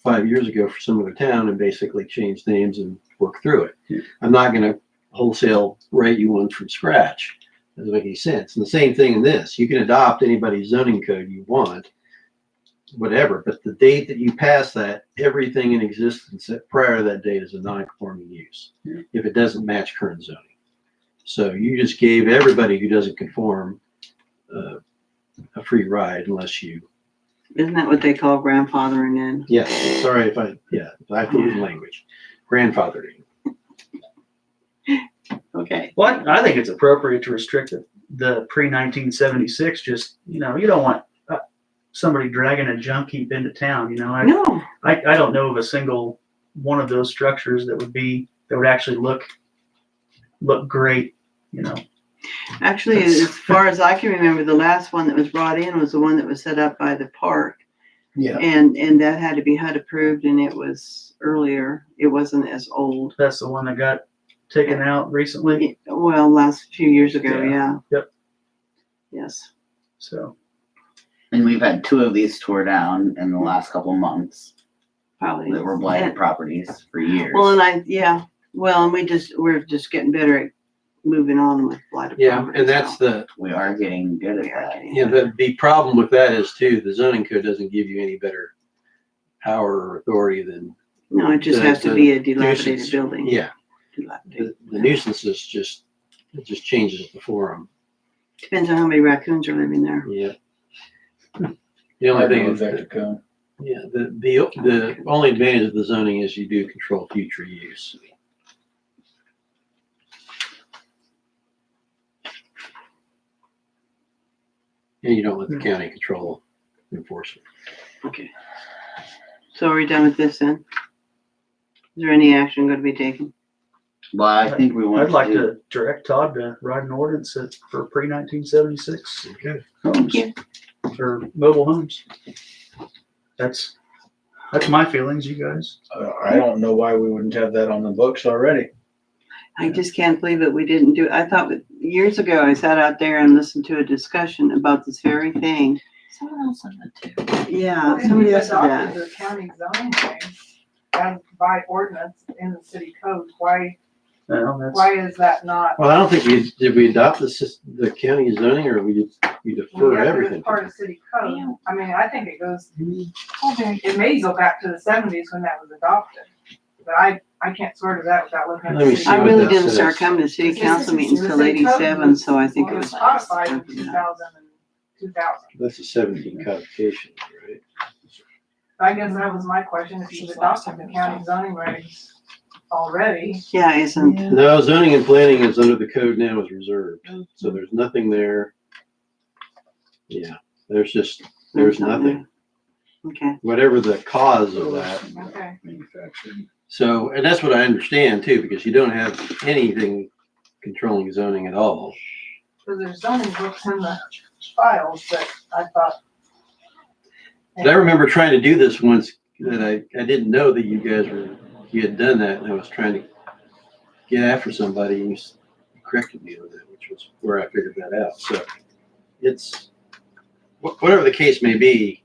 5 years ago for some other town and basically change names and work through it. Yeah. I'm not going to wholesale write you one from scratch. Doesn't make any sense. And the same thing in this, you can adopt anybody's zoning code you want, whatever, but the date that you pass that, everything in existence prior to that date is a non-conforming use. Yeah. If it doesn't match current zoning. So you just gave everybody who doesn't conform a free ride unless you, Isn't that what they call grandfathering in? yes, sorry if I have to use language. Grandfathering. Okay. Well, I think it's appropriate to restrict the pre-1976, just, you don't want somebody dragging a junk heap into town, No, I don't know of a single one of those structures that would actually look great, actually, as far as I can remember, the last one that was brought in was the one that was set up by the park. Yeah. And that had to be HUD approved, and it was earlier. It wasn't as old. That's the one that got taken out recently. Well, last few years ago, yeah. Yep. Yes. So, And we've had 2 of these tore down in the last couple of months Probably. that were blighted properties for years. Well, and and we're just getting better at moving on with blighted Yeah, properties and that's the, We are getting good at We are that. getting- yeah, the problem with that is too, the zoning code doesn't give you any better power or authority than, No, it just the- has to the be a dilapidated nuisance. building. Yeah, Dilapidated. the nuisance is just, it just changes the forum. Depends on how many raccoons are living there. Yeah. The only thing is, Vector cone. yeah, the only advantage of the zoning is you do control future use. And you don't let the county control enforcement. Okay. So are we done with this then? Is there any action going to be taken? Well, I think we want I'd like to do, to direct Todd to write an ordinance for pre-1976 Okay. Thank you. for mobile homes. That's my feelings, you guys. I don't know why we wouldn't have that on the books already. I just can't believe that we didn't do it. I thought years ago I sat out there and listened to a discussion about this very thing. Someone else on that too. Yeah, If somebody we else did adopted that. the county zoning regs and by ordinance in the city code, why is that not? Well, I don't think did we adopt the county zoning or we defer Yeah, 'cause everything? it's part of city code. Yeah. I mean, I think it goes, Oh, very it may go back to the seventies when that was adopted. But I can't sort of that without looking at Let me the see city I what code. really that didn't says. start coming to city This council is- meetings the till city code '87, so I think Well, it it was. was codified in after that. 2000 and 2000. That's a 17 codification, right? I guess that was my question, if you've adopted the county zoning regs already. Yeah, isn't, No, zoning and planning is under the code now is reserved, so there's nothing there. Yeah, there's nothing, okay. whatever the cause of that. Okay. Manufactured. So, and that's what I understand too, because you don't have anything controlling zoning at all. Because there's zoning books in the files that I thought. But I remember trying to do this once that I didn't know that you had done that, and I was trying to get after somebody and you corrected me on that, which was where I figured that out. So it's, whatever the case may be,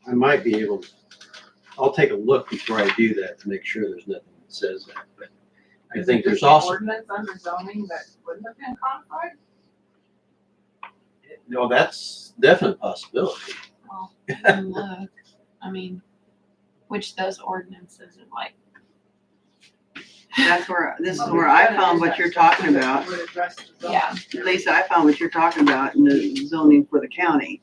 I might be able, I'll take a look before I do that to make sure there's nothing that says that. But I Is think it there's just an also, ordinance under zoning that wouldn't have been codified? no, that's definite possibility. well. And look, I mean, which those ordinances are like. This is where I found what you're talking about. Would address the zoning. Yeah. Lisa, I found what you're talking about in the zoning for the county.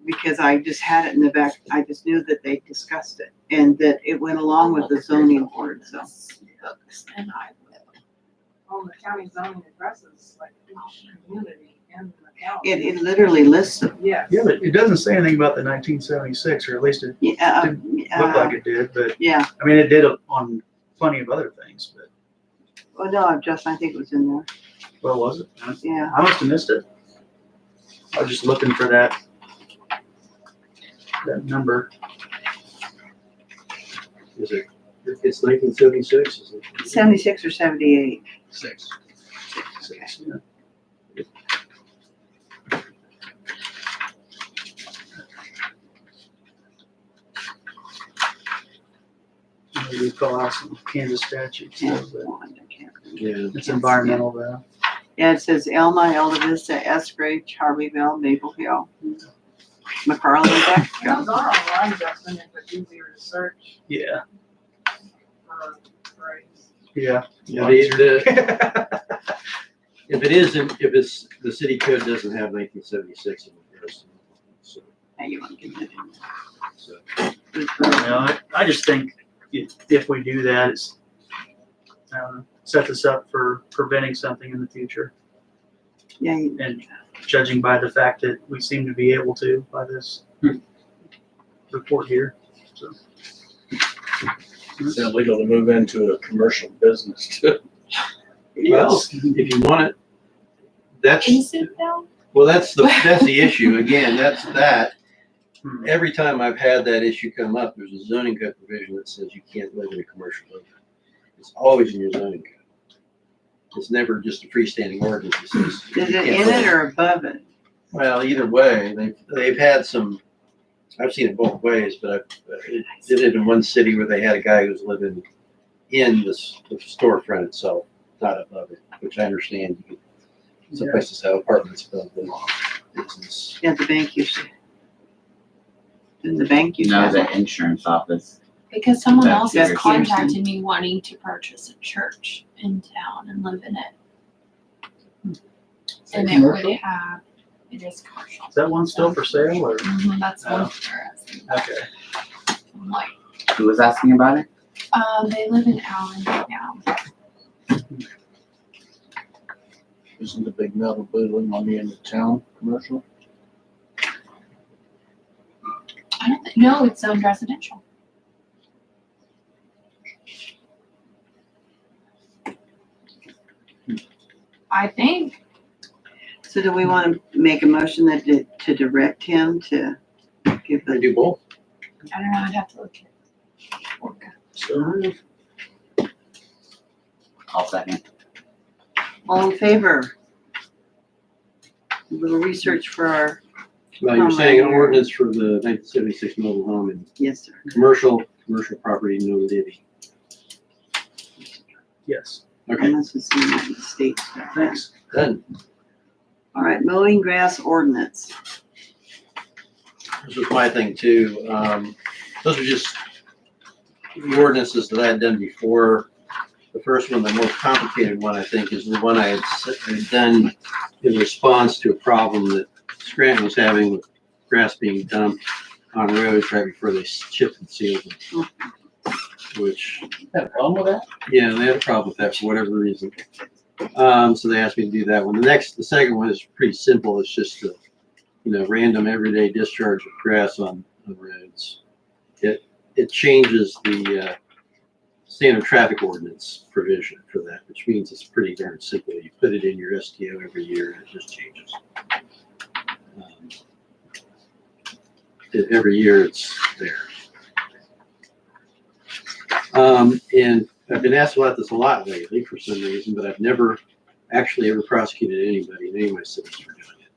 Because I just had it in the back, I just knew that they discussed it and that it went along with the zoning board, so. Books, and I will. Well, the county zoning addresses like each community in the county. It literally lists them. Yes. Yeah, but it doesn't say anything about the 1976, or at least it Yeah, looked like it did, but, yeah, I mean, it did on plenty of other things, but, well, no, Justin, I think it was in there, well, was it? yeah. I must have missed it. I was just looking for that number. Is it, it's 1976, is it? 76 or 78. Six. Yeah. Maybe call out some Kansas statutes, Yeah, but one, I can't remember. Yeah. it's environmental though. Yeah, it says Elma, Elda Vista, Escray, Harveyville, Maple Hill, McCarland, And those are online, Justin, if it's easier to search Yeah, for phrase. yeah. Yeah, if it is, if it's, the city code doesn't have 1976 in it, there's, so, Hey, you want to give it so. I just think if we do that, it's, set this up for preventing something in the future. Yeah, And judging by the fact that we seem to be able to by this report here, so. It's illegal to move into a commercial business too. Well, if you want it, that's, Is it though? well, that's the issue. Again, that. Hmm. Every time I've had that issue come up, there's a zoning code provision that says you can't live in a commercial building. It's always in your zoning code. It's never just a freestanding ordinance that says. is you it can't in live. it or above it? Well, either way, they've had some, I've seen it both ways, but I did it in one city where they had a guy who was living in the storefront itself. not above it, which I understand. Some places have apartments above the business. Yeah, the bank used to. Didn't the bank used to No, have the insurance office. Because someone That's else has yours. contacted me wanting to purchase a church in town and live in it. And it would Commercial? have, it is commercial. Is that one still for sale or? Mhm, that's one Oh. of theirs. Okay. I'm like, Who was asking about it? they live in Allen right now. Isn't the big metal building on the end of town commercial? I don't think, no, it's zoned residential. I think, So do we want to make a motion that to direct him to give I the, do both. I don't know, I'd have to look at it. So, I'll second. all in favor? A little research for our, Well, you're saying an ordinance for the 1976 mobile home and yes, sir. commercial property, no divvy. Yes. Okay, Unless it's in the United States. Thanks. done. All right, mowing grass ordinance. This was my thing too. Those are just the ordinances that I had done before. The first one, the more complicated one, I think, is the one I had done in response to a problem that Scranton was having with grass being dumped on roads right before they chipped and sealed them. Which, had a problem with that? yeah, they had a problem with that for whatever reason. So they asked me to do that one. The second one is pretty simple. It's just a, random everyday discharge of grass on roads. It changes the standard traffic ordinance provision for that, which means it's pretty darn simple. You put it in your STO every year and it just changes. Every year it's there. And I've been asked about this a lot lately for some reason, but I've never actually ever prosecuted anybody in any of my cities for doing it,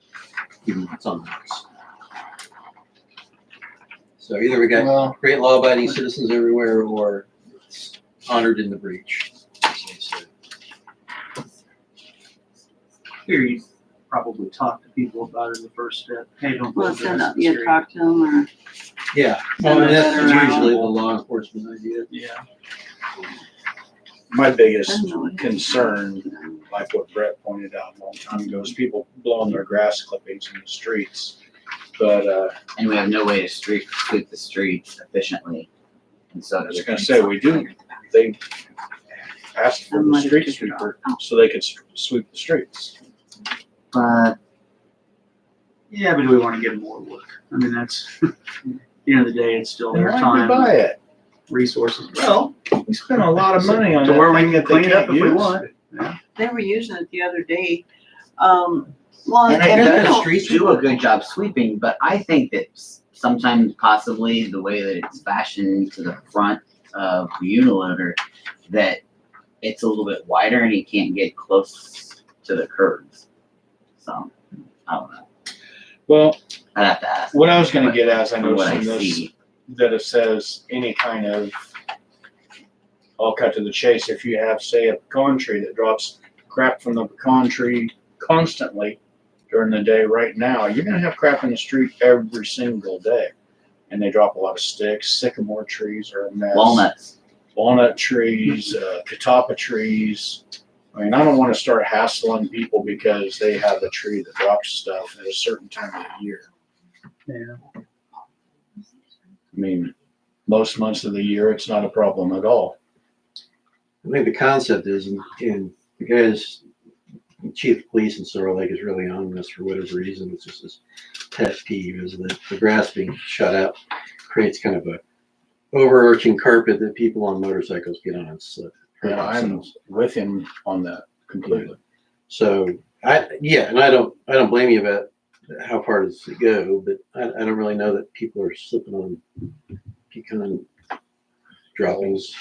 even though it's on the books. So either we got Well, great law-abiding citizens everywhere, or it's honored in the breach, as they say. Here you probably talk to people about it the first step. Hey, don't. Well, mow send grass up, in the you street. talk to him or, Yeah, Send well, a that's letter out. usually the law enforcement idea. Yeah. My I biggest don't know what. concern, like what Brett pointed out a long time ago, is people blowing their grass clippings in the streets. But, And we have no way to sweep the streets efficiently. And so. I was gonna say, we do, they asked for the street sweeper so they could sweep the streets. But Yeah, but do we want to give them more work? I mean, that's, at the end of the day, it's still Then their why time, buy it? resources. Well, We spent a lot of money on to that where we thing can that clean they it up can't if we use. want. They were using it the other day. Well, And and it I does don't, do a good job sweeping, but I think that sometimes possibly the way that it's fashioned to the front of the uniloader, that it's a little bit wider and he can't get close to the curbs. So, I don't know. Well, I'd have to ask. what I was gonna get at, is I From what noticed I in this, see, that it says any kind of, I'll cut to the chase, if you have, say, a pecan tree that drops crap from the pecan tree constantly during the day right now, you're gonna have crap in the street every single day. And they drop a lot of sticks. Sycamore trees are a mess. Walnut trees, catawba trees. I mean, I don't wanna start hassling people because they have a tree that drops stuff at a certain time of the year. Yeah. I mean, most months of the year, it's not a problem at all. I think the concept is, and the guy's chief of police in Silver Lake is really on this for whatever reason. It's just this pet peeve is that the grass being shut out creates kind of a overarching carpet that people on motorcycles get on and slip. Yeah, I'm with him on that completely. So and I don't blame you about how far does it go, but I don't really know that people are slipping on pecan droppings.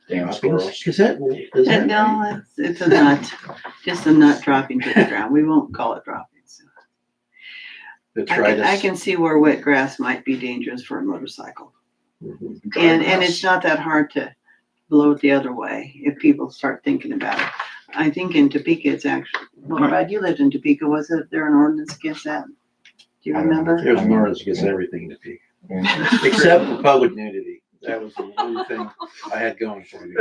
Damn squirrels. Is that? no, it's a nut, just a nut dropping to the ground. We won't call it droppings. I can see where wet grass might be dangerous for a motorcycle. Mhm. And it's not that hard to blow it the other way if people start thinking about it. I think in Topeka, it's actually, well, Brad, you lived in Topeka, was it there an ordinance against that? Do you remember? There's an ordinance against everything to peak, except for public nudity. That was the only thing I had going for me.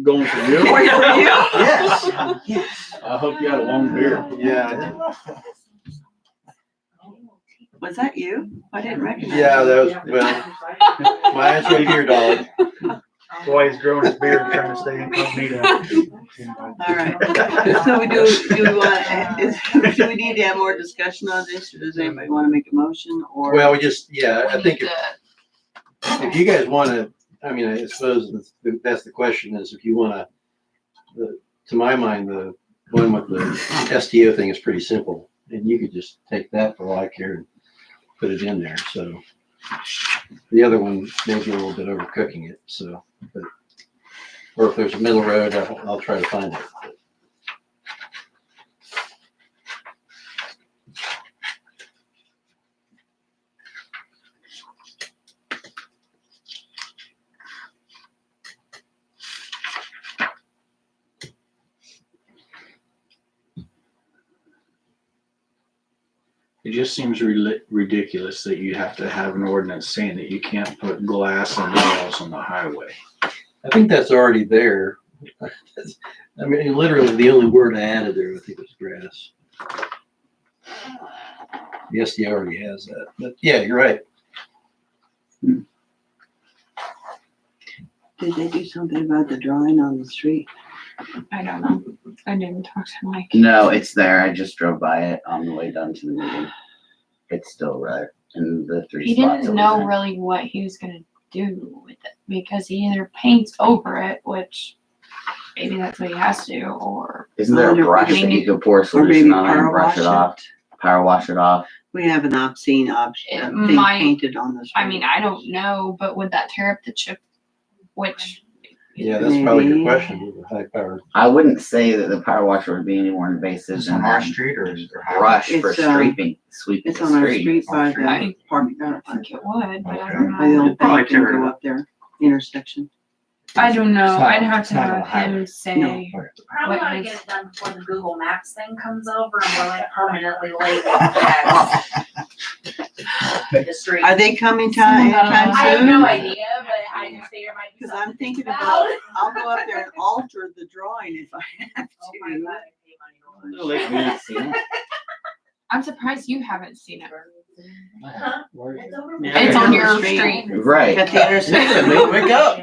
Going for you? For you? Yes. Yes. I hope you had a long beard. Yeah, I did. Was that you? I didn't recognize. Yeah, you. that was, well, my answer right here, dog. That's why he's growing his beard, trying to stay incognito. All right. So we do we want, do we need to have more discussion on this, or does anybody want to make a motion, or? Well, we just, yeah, I We think need if you guys want to, I mean, I suppose that's the question is if you want to, to my mind, the one with the STO thing is pretty simple. And you could just take that for all I care and put it in there. So the other one, maybe a little bit overcooking it. So, but, or if there's a middle road, I'll try to find it. It just seems ridiculous that you have to have an ordinance saying that you can't put glass and rails on the highway. I think that's already there. I mean, literally the only word I added there, I think, was grass. The SDO already has that, but yeah, you're right. Did they do something about the drawing on the street? I don't know. I didn't talk to Mike. No, it's there. I just drove by it on the way down to the meeting. It's still right in the three He spots. didn't it was know in. really what he was gonna do with it because he either paints over it, which maybe that's what he has to do, or Isn't there a Or brush maybe- that you could pour Or solution maybe on it power and brush wash it off? Power wash it off. We have an obscene It thing might- painted on the street. I mean, I don't know, but would that tear up the chip? Which Yeah, that's probably your Maybe. question, with the high power. I wouldn't say that the power washer would be any more invasive Is it than on our that street or is it? brush for It's, sweeping It's the on our street. street by I the parking I lot, think it would, but I Okay. don't by the know. old Probably bank and tear it go up. up there, intersection. I don't know. It's not- I'd have it's to not on have the highway. him say. Probably What ought to is- get it done before the Google Maps thing comes over and we're like permanently labeled as the street. Are they coming Someone got anytime a- I have soon? no idea, but I just figure it might be Cause something. I'm thinking about. about, I'll go up there and alter the drawing if I have Oh my to. God, I pay money to watch. Well, they can see it. I'm surprised you haven't seen it. Huh? Where- It's over. Yeah, It's down on the your street. street Right. At the intersection, Wake up.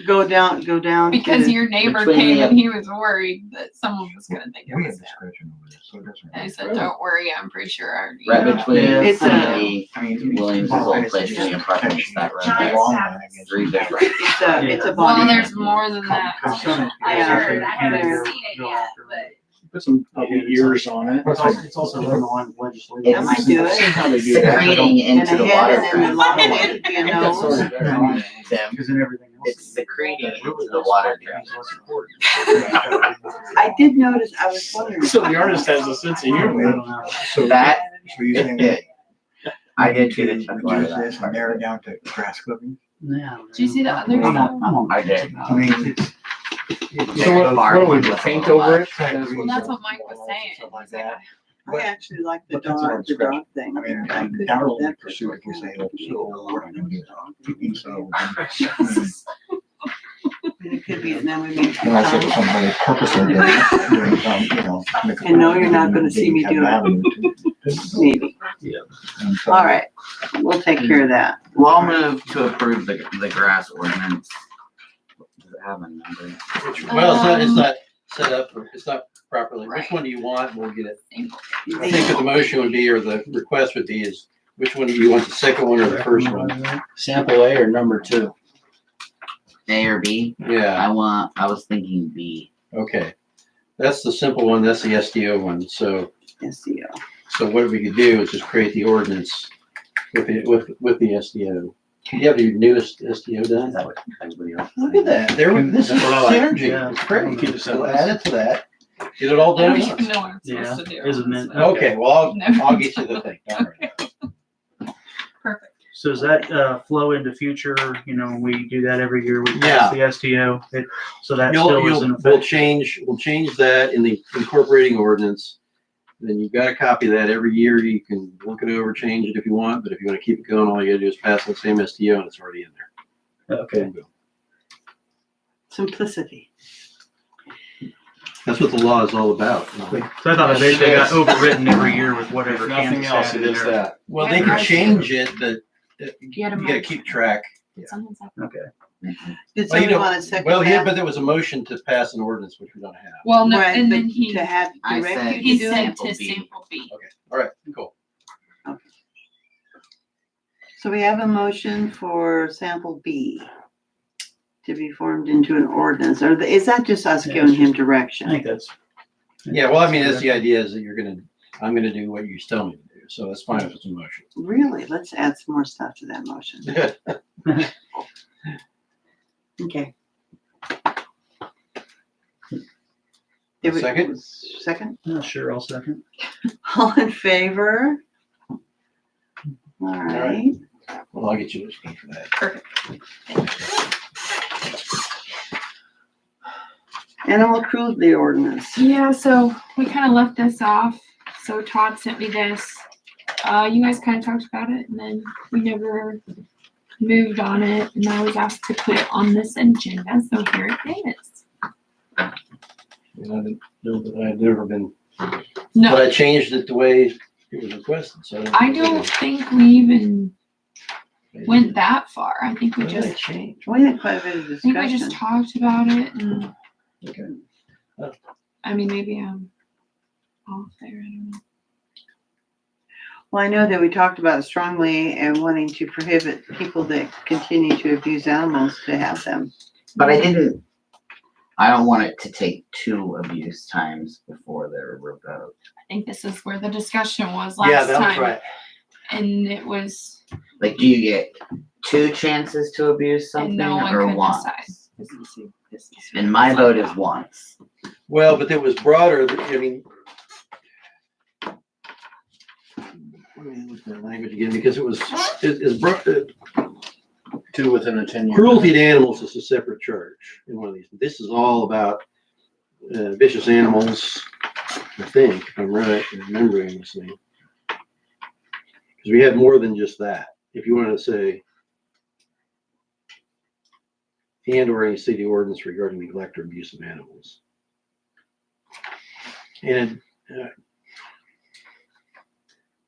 go down because to, your neighbor Between came the- and he was worried that someone was gonna think it We have was there. discretion over this, so it doesn't. And I said, "Don't worry, I'm pretty sure I already." Right know." between It's a- Kennedy, I mean, Williams' old place and the apartments, that road. Giant There's steps. 3 different. it's a Well, body. there's more than that. I Yeah. heard, I haven't Yeah. seen it yet, but. Put some ears on it. It's also in the line of legislation. That might do it. How they do It's that. secreting And into a the head and then the water. long head would be a That's sort nose. of there on them. Because then everything else. It's secreting into the water. I did notice, I was wondering. So the artist has a sense of humor. So That, So you think it, I did too. reduce this and narrow it down to grass clippings? Yeah. Did you see the other I'm stuff? on, I'm on. I did. I mean, it's. So what do we do, paint over it? Well, that's what Mike was saying. Stuff like He's like, that. I actually like the But that's our dog, the dog thing. I mean, I could our put only that pursuit, if you say, oh, so we're not gonna do that. So, It could be, and then we make. and I said to somebody purposely doing, you know. And no, you're not gonna see me do it. Maybe. And so- All right, we'll take care of that. Well, I'll move to approve the grass ordinance. Does it have a number? Well, it's not set up, it's not properly. Which Right. one do you want? We'll get it. Same. I think what the motion would be, or the request would be is, which one do you want, the second one or the first one? Sample A or number 2? A or B? Yeah, I was thinking B. okay. That's the simple one, that's the SDO one. So what we could do is just create the ordinance with the SDO. You have your newest SDO Is done? that what everybody else? Look at that, this is That's what I like. synergy, Yeah. it's great. Keep it simple. We'll add it to that. Get it all I don't done? even know what I'm Yeah, supposed to do. isn't it? Okay, well, No. I'll get you the thing. All right. Perfect. So does that flow into future, we do that every year, we Yeah. pass the STO, so that You'll, still is in we'll effect? change that in the incorporating ordinance. Then you've got a copy of that every year. You can look it over, change it if you want, but if you want to keep it going, all you gotta do is pass the same STO and it's already in there. Okay. Boom. Simplicity. That's what the law is all about. So I thought they got overwritten every year with whatever. If nothing Kansas else, had it in is there. that. Well, they can change it, but You had a you gotta motion. keep track. Someone's like, Okay. Did Well, you somebody know, want to second Well, yeah, that? but there was a motion to pass an ordinance, which we don't have. well, no, Right, and then but he, to have I direct said- you he to do said it? to B. sample B. Okay, all right, cool. So we have a motion for sample B to be formed into an ordinance, or is that just us Yeah, giving it's him just- I direction? think that's. Yeah, well, I mean, that's the idea is that I'm gonna do what you tell me to do, so that's fine if it's a motion. Really? Let's add some more stuff to that motion. Okay. Did we- Second? Second? Sure, I'll second. All in favor? All right. Well, I'll get you a speed for that. Animal cruelty ordinance. Yeah, so we kind of left this off. So Todd sent me this. You guys kind of talked about it, and then we never moved on it. And I was asked to put it on this agenda, so here it is. And I didn't know that I had never been, but No, I changed it the way it was requested, so. I don't think we even went that far. I think we What did I just, change? We had quite a bit of I think we just discussion. talked about it, and Okay. I mean, maybe I'm off there. I don't know. Well, I know that we talked about it strongly and wanting to prohibit people that continue to abuse animals to have them. But I don't want it to take 2 abuse times before they're revoked. I think this is where the discussion was Yeah, last that was time, right. and it was, Like, do you get 2 chances to abuse and something no one or could once? decide. This is And my vote is once. Well, but it was broader, I mean. Let me look at that language again, because it's broad, 2 within a 10-year. cruelty to animals is a separate charge in one of these. This is all about vicious animals, I think, if I'm right in remembering this thing. Because we had more than just that. If you wanted to say, and or any city ordinance regarding neglect or abuse of animals. And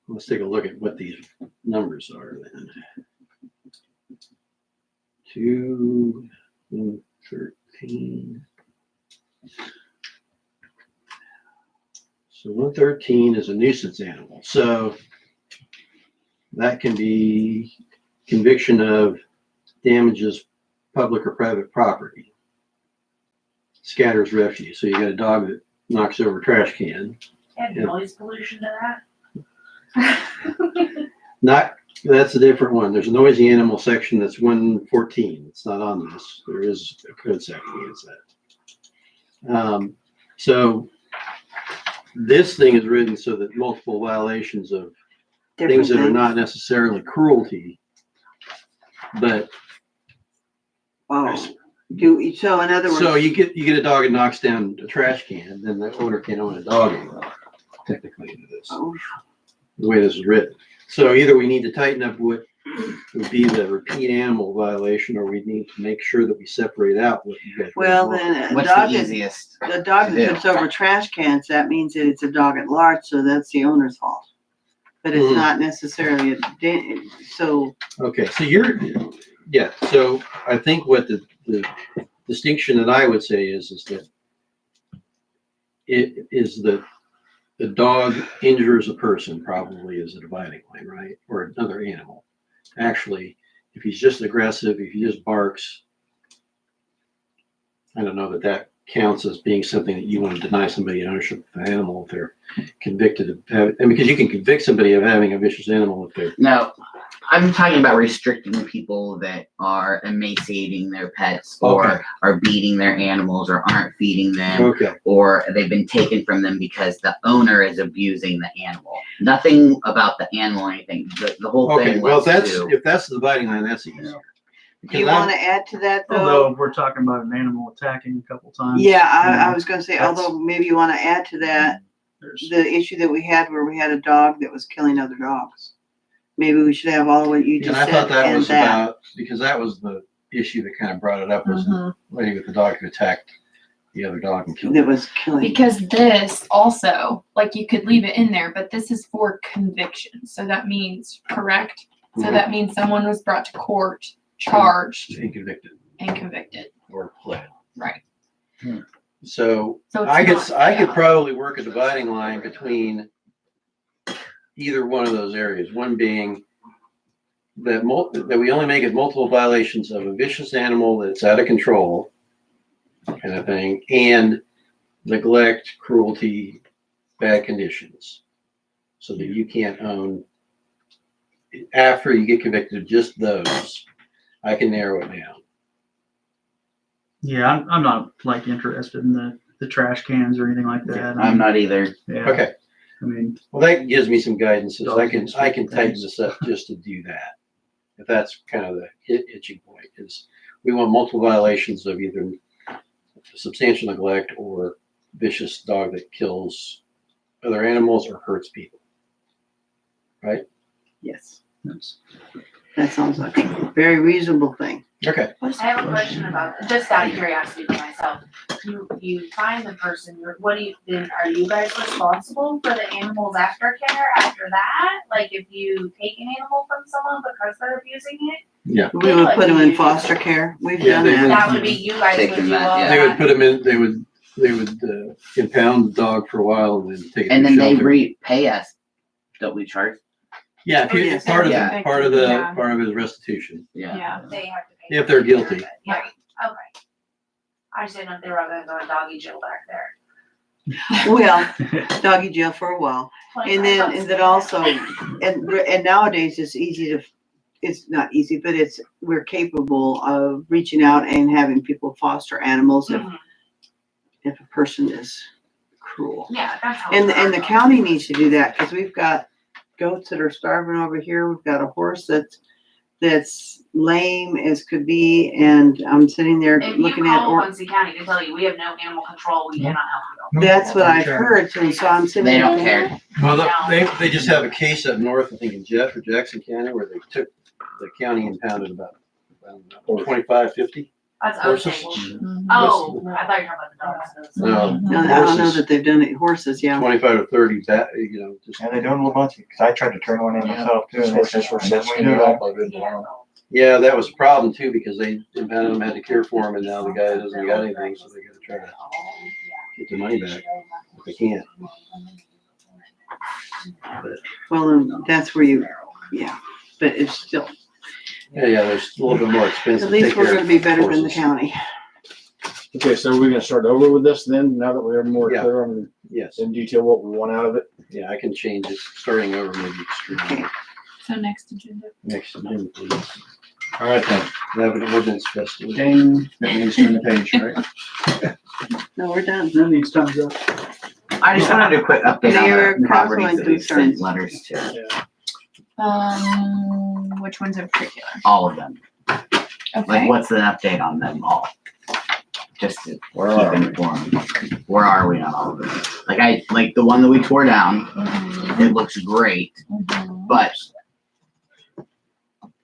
let's take a look at what these numbers are then. 213. So 113 is a nuisance animal. So that can be conviction of damages public or private property. Scatters refuse. So you got a dog that knocks over a trash can. Add Yeah. noise pollution to that. That's a different one. There's a noisy animal section that's 114. It's not on this. There is a code section against that. So this thing is written so that multiple violations of things that are not necessarily cruelty, but Oh, so in other words. so you get a dog that knocks down a trash can, then the owner can't own a dog anymore, technically into this, Oh, the way this is written. So either we need to tighten up what would be the repeat animal violation, or we need to make sure that we separate out what you guys. well, really want. then, a What's dog the that, easiest? the dog to that do? trips over trash cans, that means that it's a dog at large, so that's the owner's fault. But it's Mhm. not necessarily so, Okay, so so I think what the distinction that I would say is that it is the dog injures a person probably is a dividing line, right? Or another animal. Actually, if he's just aggressive, if he just barks, I don't know that counts as being something that you want to deny somebody ownership of an animal if they're convicted of having, and because you can convict somebody of having a vicious animal if they're. No, I'm talking about restricting people that are emaciating their pets or Okay. are beating their animals or aren't feeding them Okay, or they've been taken from them because the owner is abusing the animal. Nothing about the animal or anything. The whole okay, thing well, was that's, to. if that's the dividing line, that's easier. Do you Because wanna add to that though? Although if we're talking about an animal attacking a couple times. Yeah, I you know, was gonna say, that's- although maybe you wanna add to that, there's- the issue that we had where we had a dog that was killing other dogs. Maybe we should have all of what you And just I said thought that and was that. about, because that was the issue that kind of brought it up, was the lady with the dog who attacked the other dog and killed That it. was killing. Because this also, like you could leave it in there, but this is for conviction. So that means, correct? So Mhm. that means someone was brought to court, charged, And convicted and convicted. or pled. Right. So So it's I could, not- I could yeah. probably work a dividing line between either one of those areas. One being that that we only make it multiple violations of a vicious animal that's out of control, kind of thing, and neglect, cruelty, bad conditions, so that you can't own. After you get convicted of just those, I can narrow it down. Yeah, I'm not like interested in the trash cans or anything like that. I'm not either. Yeah, Okay. I mean, Well, that gives me some guidance, as I can Dogs and tighten things. this up just to do that. If that's kind of the itching point, is we want multiple violations of either substantial neglect or vicious dog that kills other animals or hurts people. Yes, that's- that sounds like a very reasonable thing. Okay. I have a question about, just out of curiosity for myself. You find the person, what do you, then are you guys responsible for the animal's aftercare after that? Like if you take an animal from someone because they're abusing it? We would put them in foster care. We've Yeah, done they that. would. That would be, you guys would Taking do that, all yeah. They would that? put them in, they would impound the dog for a while and then take it And to then they shelter. repay us. Don't we charge? Yeah, if you, Yes. part of Yeah. the, part of the, Yeah. part of his restitution. Yeah. Yeah. They have to pay. If they're guilty. Yeah, okay. I just didn't know if they were gonna go to doggy jail back there. Well, doggy jail for a while. And then, and then also, and nowadays it's easy to, it's not easy, but we're capable of reaching out and having people foster animals Mhm. if a person is cruel. Yeah, that's how. And the county needs to do that, cause we've got goats that are starving over here. We've got a horse that's lame as could be, and I'm sitting there If you looking at, call Quincy County, they tell you, we have no animal control, we cannot help you. that's what I've heard too, so I'm sitting They there don't thinking, care. Well, they just have a case up north, I think in Jeff or Jackson County, where they took the county impounded about, I don't know, 25, 50. That's Horses. Osage. Mhm. Oh, I thought you were talking about the dogs. No, no, I don't know horses. that they've done it, horses, yeah. 25 to 30, just. Yeah, they do them a bunch, because I tried to turn one in myself too, and it's just, and then we do that. Yeah, that was a problem too, because they impounded them, had to care for them, and now the guy doesn't got anything, so they gotta try to get the money back, if they can't. Well, that's where you, yeah, but it's still, Yeah, there's a little bit more expensive. at to least take we're care gonna of be better than the horses. county. Okay, so we're gonna start over with this then, now that we're more Yeah. clear on, Yes, in detail what we want out of it? yeah, I can change it, starting over maybe extremely. So next agenda. Next, agenda, please. All right then. Have an ordinance festival. Ding, that means turn the page, right? No, we're done. none of these times up. I just wanted a quick update Mayor, on the properties council that we've sent concerns. letters to, Which ones in particular? all of them. Okay. Like, what's the update on them all? Just to Where keep are we? informed. Where are we on all of them? Like the one that we tore down, Mhm, it looks great, mhm. but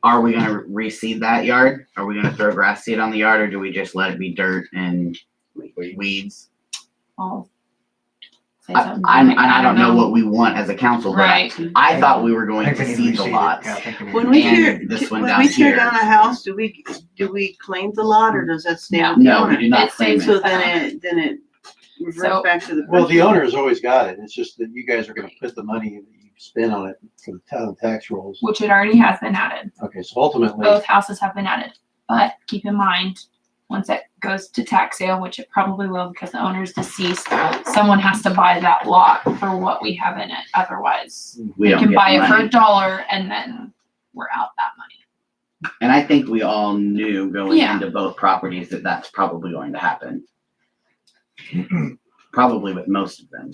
are we gonna reseed that yard? Are we gonna throw grass seed on the yard, or do we just let it be dirt and weeds? I'll say I something. I don't know what we want as a council, but Right. I thought we were going I to think we seed the reseeded it. lots. Yeah, I think we When we And tear, this one when down we tear here. down a house, do we claim the lot or does that stay No. with the No, we owner? do not It claim stays So it. then it reverts So- back to the. Well, the owner's always got it. It's just that you guys are gonna put the money that you spend on it for the town tax rolls. Which it already has been added. Okay, so ultimately, Both houses have been added. But keep in mind, once it goes to tax sale, which it probably will because the owner's deceased, someone has to buy that lot for what we have in it. Otherwise, We they don't can get buy the it for money. $1 and then we're out that money. And I think we all knew going Yeah. into both properties that that's probably going to happen. Probably with most of them.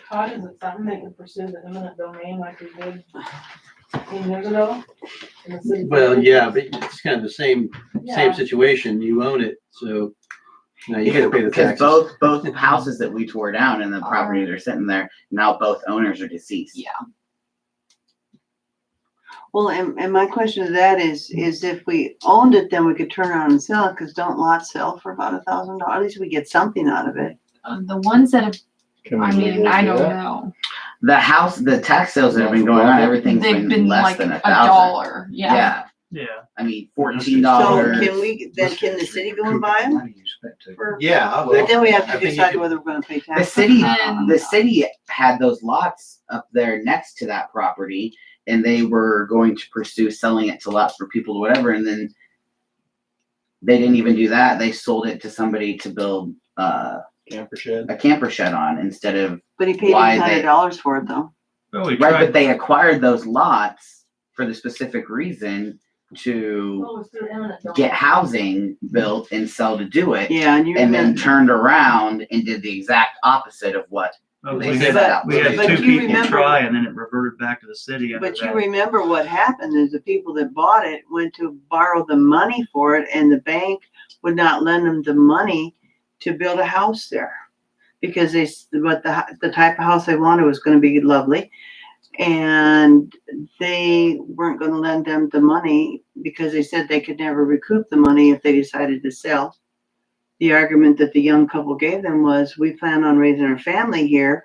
Todd, is it something they can pursue the eminent domain like we did 10 years ago? in the city? Well, yeah, but it's kind of the same Yeah. situation. You own it, so now you gotta pay the Because taxes. both houses that we tore down and the properties are sitting there, now both owners are deceased. Yeah. Well, and my question to that is if we owned it, then we could turn around and sell it, cause don't lots sell for about $1,000? At least we get something out of it. The ones that have, Can we I mean, legally I do don't that? know. The tax sales that have been going on, everything's They've been less like than a $1,000. dollar. Yeah. Yeah. I mean, So $14. can the city go and buy them? For- Yeah. But then we have I to think you decide could- whether we're gonna pay The taxes. city, And- the city had those lots up there next to that property, and they were going to pursue selling it to lots for people or whatever, and then they didn't even do that. They sold it to somebody to build Camper shed. a camper shed on instead of But he paid Why they- $800 for it though. Well, we right. tried, But they acquired those lots for the specific reason to Well, it was through eminent domain. get housing built and sell to do it, Yeah, and you and then remember, turned around and did the exact opposite of what well, they we set had, out. we had But two you people remember- try and then it reverted back to the city. under but you that. remember what happened is the people that bought it went to borrow the money for it and the bank would not lend them the money to build a house there. Because the type of house they wanted was gonna be lovely. And they weren't gonna lend them the money because they said they could never recoup the money if they decided to sell. The argument that the young couple gave them was, we plan on raising our family here.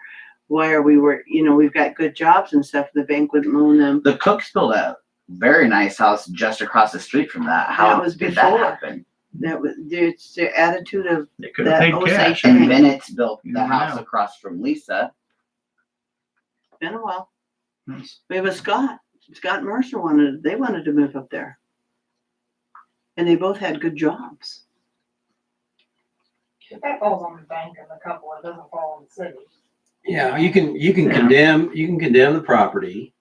Why are we've got good jobs and stuff. The bank wouldn't loan them. The Cooks built a very nice house just across the street from that. How That was did before. that happen? That was, it's their attitude of, They could have that paid Osage cash. thing. And Bennett's built You the never house know. across from Lisa. been a while. Yes. We have a Scott Mercer they wanted to move up there. And they both had good jobs. But that falls on the bank and the couple, it doesn't fall on the city. Yeah, you can condemn the property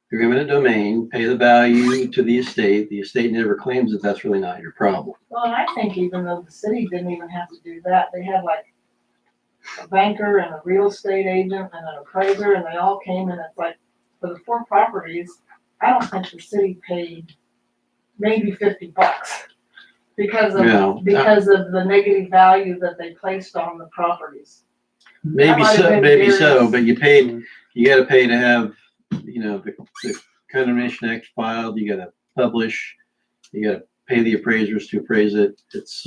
through eminent domain, pay the value to the estate. The estate never claims that that's really not your problem. Well, and I think even though the city didn't even have to do that, they had like a banker and a real estate agent and an appraiser, and they all came and it's like, for the 4 properties, I don't think the city paid maybe $50 because No. of the negative value that they placed on the properties. Maybe might have so, been maybe so, various- but you gotta pay to have, the condemnation act filed, you gotta publish, you gotta pay the appraisers to appraise it. It's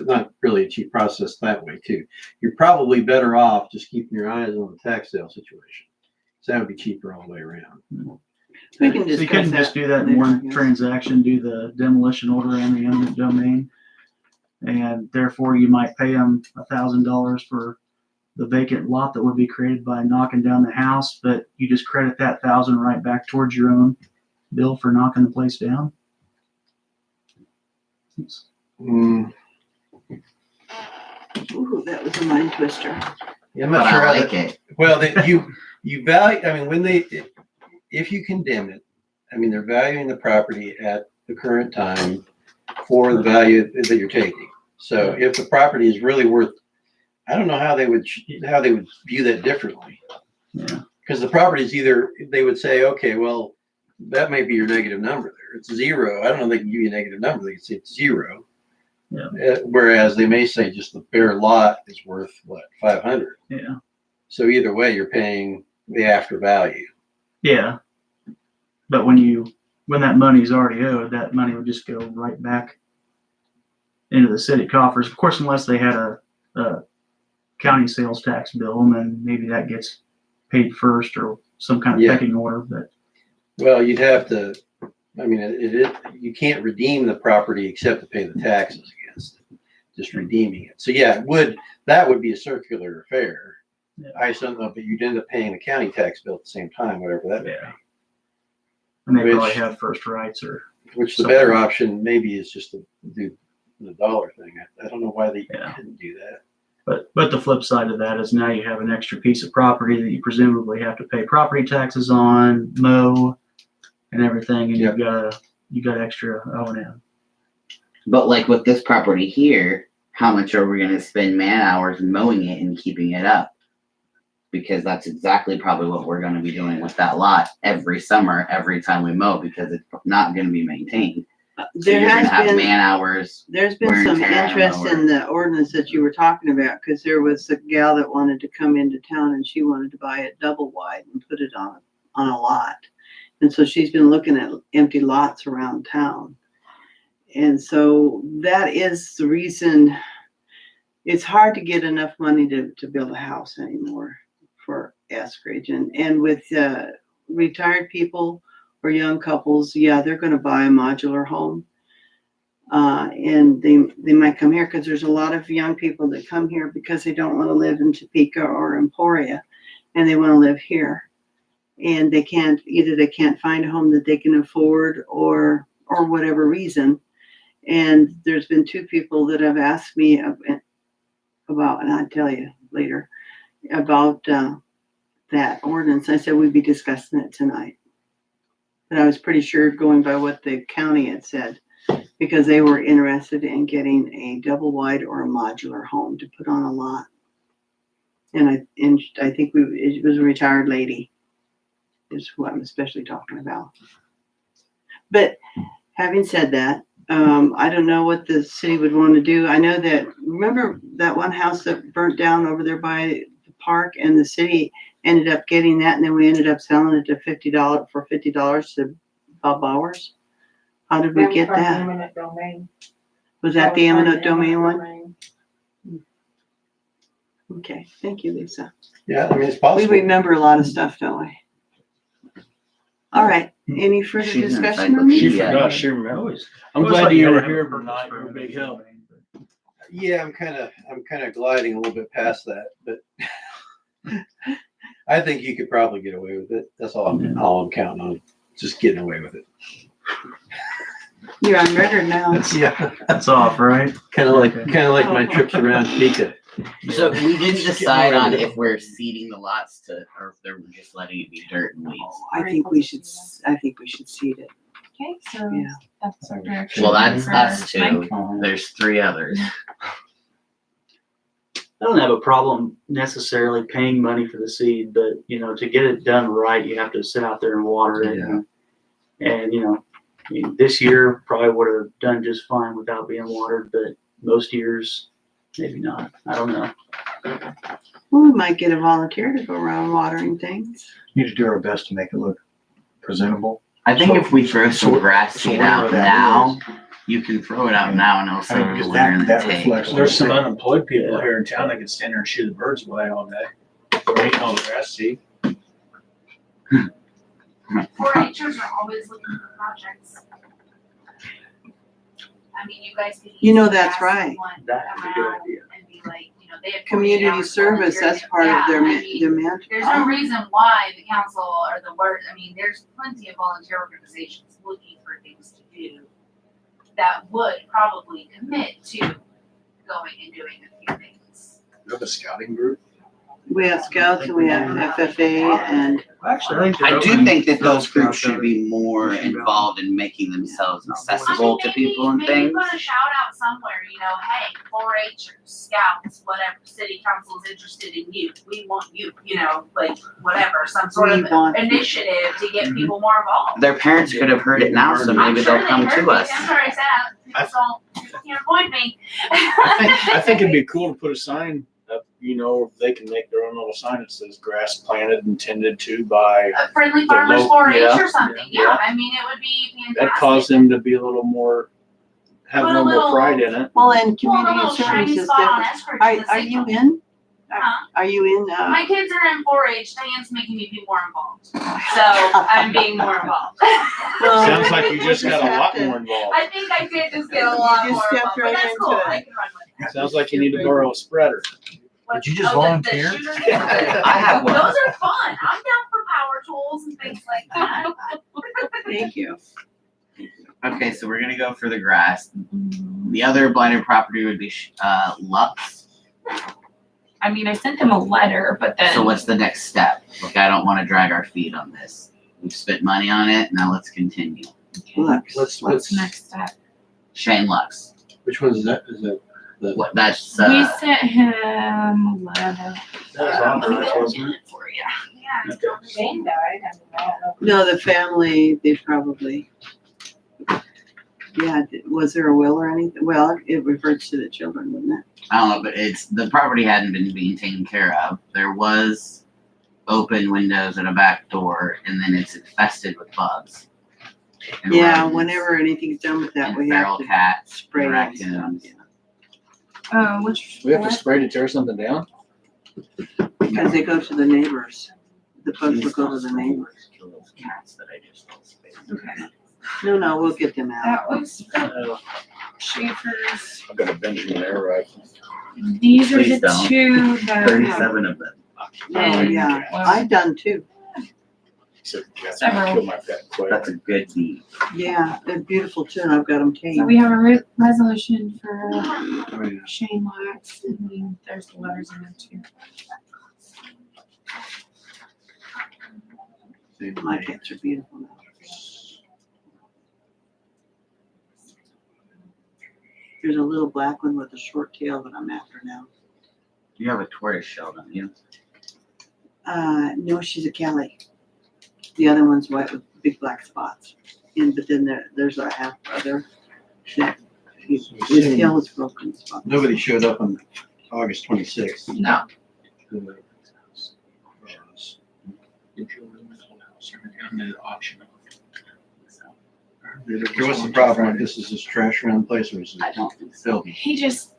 not really a cheap process that way too. You're probably better off just keeping your eyes on the tax sale situation. So that would be cheaper all the way around. We can So you discuss couldn't that. just do that in later, I one guess. transaction, do the demolition order and the eminent domain. And therefore you might pay them $1,000 for the vacant lot that would be created by knocking down the house, but you just credit that 1,000 right back towards your own bill for knocking the place down. Mm, Ooh, that was a mind twister. yeah, I'm But not sure I how like that, it. well, that you value, I mean, if you condemn it, I mean, they're valuing the property at the current time for the value that you're taking. So if the property is really worth, I don't know how they would view that differently. Yeah. Because the property is either, they would say, okay, well, that might be your negative number there. It's 0. I don't know if they can give you a negative number. They can say it's 0. Yeah. Whereas they may say just the bare lot is worth what, 500. Yeah. So either way, you're paying the after value. Yeah. But when that money's already owed, that money would just go right back into the city coffers. Of course, unless they had a county sales tax bill, and then maybe that gets paid first or some kind of Yeah. pecking order. But Well, you'd have to, I mean, you can't redeem the property except to pay the taxes against it, just redeeming it. So yeah, that would be a circular affair. Yeah. I just don't know, but you'd end up paying the county tax bill at the same time, whatever that may yeah, and they Which- probably have first rights or be. Which the better option maybe is just to do the dollar thing. I don't know why they Yeah. didn't do that. But the flip side of that is now you have an extra piece of property that you presumably have to pay property taxes on, mow, and everything, and you got extra O&M. But like with this property here, how much are we gonna spend man hours mowing it and keeping it up? Because that's exactly probably what we're gonna be doing with that lot every summer, every time we mow, because it's not gonna be maintained. So There you're gonna has have been, man hours. there's wear been and some tear on interest mower. in the ordinance that you were talking about, because there was a gal that wanted to come into town and she wanted to buy it double wide and put it on a lot. And so she's been looking at empty lots around town. And so that is the reason it's hard to get enough money to build a house anymore for Eskridge. And with retired people or young couples, yeah, they're going to buy a modular home. And they might come here because there's a lot of young people that come here because they don't want to live in Topeka or Emporia, and they want to live here. And they can't find a home that they can afford or whatever reason. And there's been 2 people that have asked me about, and I'll tell you later, about that ordinance. I said we'd be discussing it tonight. But I was pretty sure going by what the county had said, because they were interested in getting a double wide or a modular home to put on a lot. And I think it was a retired lady is who I'm especially talking about. But having said that, I don't know what the city would want to do. I know that, remember that one house that burnt down over there by the park, and the city ended up getting that, and then we ended up selling it to $50 to Bob Bowers. How did we get that? Eminent domain. Was that the from eminent domain one? domain. Okay, thank you, Lisa. Yeah, I mean, it's We possible. remember a lot of stuff, don't we? All right, any further She's an discussion on She this? Yeah. forgot, she remembers. I'm It was glad like you gotta were have a here purpose tonight, for you're a it. big help. Yeah, I'm kind of gliding a little bit past that, but I think you could probably get away with it. That's all I'm counting on, just getting away with it. You're on record now. Yeah, That's off, right? kind of like my trips around Topeka. So we didn't Just decide getting on rid of if we're seeding the lots to, or if they're just letting it be dirt and weeds. I think we should seed it. Okay, so Yeah. that's our direction. Well, that's for us too. Mike. There's 3 others. I don't have a problem necessarily paying money for the seed, but to get it done right, you have to sit out there and water it. And this year probably would have done just fine without being watered, but most years maybe not. I don't know. Well, we might get a volunteer to go around watering things. Need to do our best to make it look presentable. I think if we throw some grass so seed whatever out that now, you can throw it out now and it'll I serve mean, the because winter in the that tank. reflects. There's some unemployed people here in town that can stand there and shoot the birds away all day. Eating all the grass seed. 4-Hers are always looking for projects. I mean, you guys could. You know, easily that's ask right. someone That's a good around idea. And be like, they have 48 Community hours service, that's volunteer. part of Yeah, their I mean, their mantra. there's no reason why the council or the word, there's plenty of volunteer organizations looking for things to do that would probably commit to going and doing a few things. You have a scouting group? We have scouts and we have FFA and Actually, I do think that those groups should be more involved in making themselves accessible to people and Maybe things. put a shout out somewhere, hey, 4-Hers, scouts, whatever, city council is interested in you, we want you, whatever, some sort We of want you. initiative to get people more involved. Their parents could have heard it now, so I'm maybe sure they'll they come heard to me. us. That's where I sat. People don't, avoid me. I think it'd be cool to put a sign up, they can make their own little sign that says grass planted and tended to by, A friendly The farmers low- 4-H yeah, or something, yeah. it would be fantastic. that caused them to be a little more, have a Put a little more little- pride in it. well, and Well, a community little shiny service is spot on different. Eskridge in the Are you signal. in? Huh? Are you in? My kids are in 4-H, Diane's making me be more involved, so I'm being more involved. Well, Sounds like you we just got a have lot to- more involved. I think I did just get a You lot just more stepped involved, but right that's into cool, it. I can run with it. Sounds like you need to borrow a spreader. What- you just oh, the volunteer? shooter? I have one. Those are fun, I'm down for power tools and things like that. Thank you. Okay, so we're gonna go for the grass. The other blighted property would be Lux. I mean, I sent them a letter, but then. So what's the next step? Look, I don't wanna drag our feet on this. We've spent money on it, now let's continue. Lux. What's the next step? Shane Lux, Which one is that? Is that the? what, that's, We sent him a letter. That was on there, wasn't it? For you. Yeah, Shane died, I mean, I don't know. No, the family, they probably, yeah, was there a will or anything? Well, it reverts to the children, wouldn't it? I don't know, but it's, the property hadn't been being taken care of. There was open windows and a back door, and then it's infested with bugs. and Yeah, rodents whenever anything's done with that, and we have feral to cats, spray and it and stuff, raccoons. yeah. Oh, which. We have to what? spray to tear something down? Because they go to the neighbors. The bugs will go to the neighbors. Kill those cats that I just told space. Okay. No, we'll get them out. That was Schaefer's. I've got a Benjamin air rifle. These are Please the don't. two that. 37 of them. Oh, And- yeah, well, I've done too. Except cats Several. might kill my pet quail. That's a good deed. Yeah, they're beautiful too, and I've got them So tamed. we have a resolution for Oh, yeah. Shane Lux, and then there's the letters in there too. My cats are beautiful now. There's a little black one with a short tail that I'm after now. You have a tortoise shell, don't you? No, she's a Kelly. The other one's white with big black spots. But then there's a half brother that his tail is broken. Spot. Nobody showed up on August 26th. No. Okay, what's the problem? Like, this is this trash around the place, or is I it don't think so. filthy? He just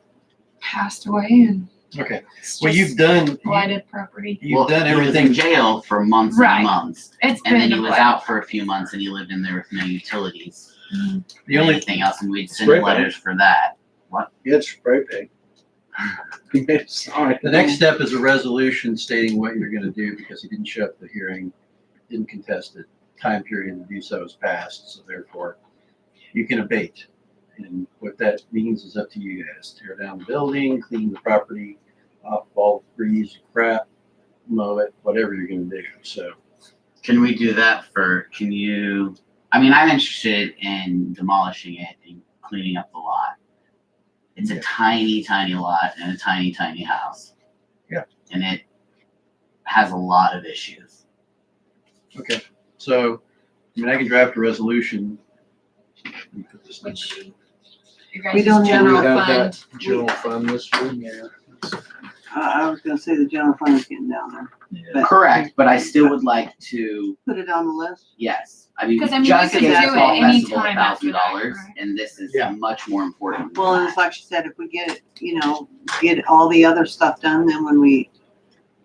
passed away and Okay, it's well, just you've done, blighted property. you've done He was in everything. jail for months Right. and months. It's And then been he was blighted. out for a few months and he lived in there with no utilities. The only, Anything else, and we'd send Spray paint. letters for that. He had spray paint. He made a sign. the next step is a resolution stating what you're gonna do, because he didn't show up at the hearing, didn't contest it, time period to do so has passed, so therefore you can abate. And what that means is up to you guys. Tear down the building, clean the property off all trees, crap, mow it, whatever you're gonna do, so. Can we do that I mean, I'm interested in demolishing it and cleaning up the lot. It's a tiny, tiny lot and a tiny, tiny house. Yeah. And it has a lot of issues. Okay, so, I mean, I can draft a resolution. Let me put this in. You guys' We don't have- general We have fund. that general fund this year, yeah. I was gonna say the general fund is getting down there. But Correct, but I still would like to, put it on the list. yes. I mean, 'Cause, I mean, we just could gave do the it fall festival anytime after that, $1,000, right? and this is Yeah. much more important. than Well, that. it's like she said, if we get, get all the other stuff done, then when we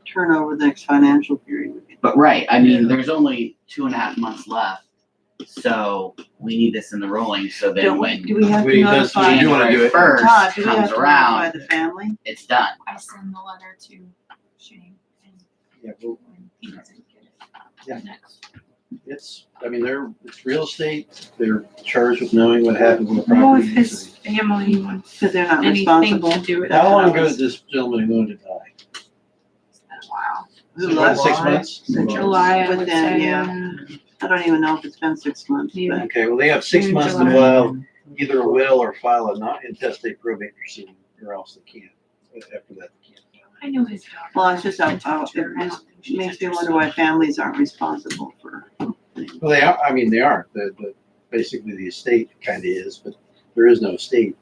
turn over the next financial period, we can. But right, I mean, there's only 2.5 months left, so we need this in the rolling, so then Do when we have to We- that's what notify? you do wanna do it. January 1st Todd, do we have comes to notify around, the family? it's done. I send the letter to Shane and Yeah, well, he doesn't get it. Yeah. Next. it's, I mean, it's real estate, they're charged with knowing what happens in the Know if property. his family wants Because they're not anything responsible. to do with it. How long ago did this gentleman go to die? Wow. Who About loves 6 it? months? July, I But would then, say. yeah. I don't even know if it's been 6 months, Yeah. but Okay, well, they have 6 June, months to July. file either a will or file a not intestate probate proceeding, or else they can't. After that, they can't. I know his daughter. well, it's just, I it talked to her, I don't just think she's makes me interested. wonder why families aren't responsible for. Well, they are, I mean, they aren't, basically the estate kind of is, but there is no estate.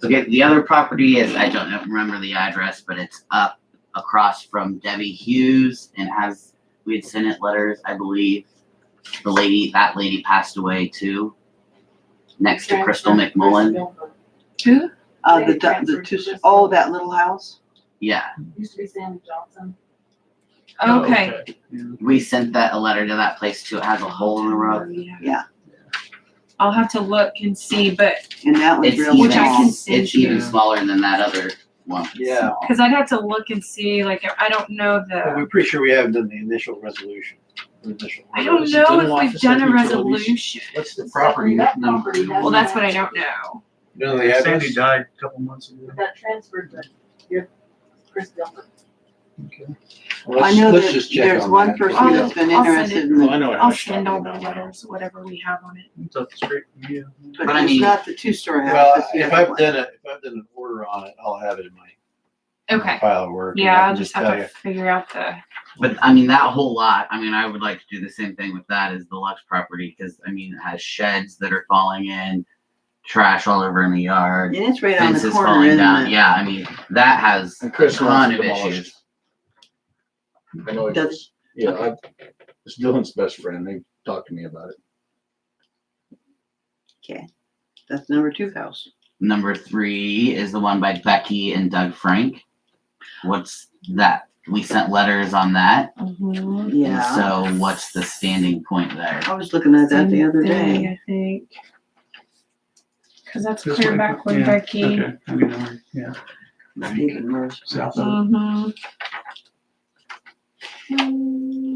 Okay, the other property is, I don't remember the address, but it's up across from Debbie Hughes and we had sent it letters, I believe. That lady passed away too, next to Crystal McMullen. Who? That little house? Yeah, Used to be Sandy Johnson. Okay. we sent a letter to that place too. It has a hole in the road. Yeah. I'll have to look and see, but, And that one's It's real even, Which I can small. send it's even you. smaller than that other one. Yeah. cause I'd have to look and see, like, I don't know But the, we're pretty sure we haven't done the initial resolution. I don't know if we've done a resolution. What's the property That number? property, Well, that's what I don't know. You know the address? Sandy died a couple months ago. That transferred to give Chris Gilbert. I know Let's that just check there's on one that. person that's been I'll send interested it. in Well, I it, know what I'll you're send talking all the about. letters, whatever we have on it. It's up the street from you. but But I it's mean- not the two-story house. Well, it's the if other I've one. done an order on it, I'll have it in my Okay. file of work. and Yeah, I I'll can just tell have you. to figure out the. But I mean, that whole lot, I mean, I would like to do the same thing with that as the Lux property, because I mean, it has sheds that are falling in, trash all over in the yard, And it's right on the fences corner, falling isn't down. it? Yeah, I mean, that has a And Chris ton wants of it demolished. issues. I know Does- it's Dylan's best friend. They talked to me about it. Okay, that's number 2 house. Number 3 is the one by Becky and Doug Frank. What's that? We sent letters on that. Yeah. So what's the standing point there? I was looking at that the other Same day. thing, I think. Cause that's This clear way? back with Yeah, Becky. Okay, I mean, yeah. Even worse. South of it. Mm-hmm.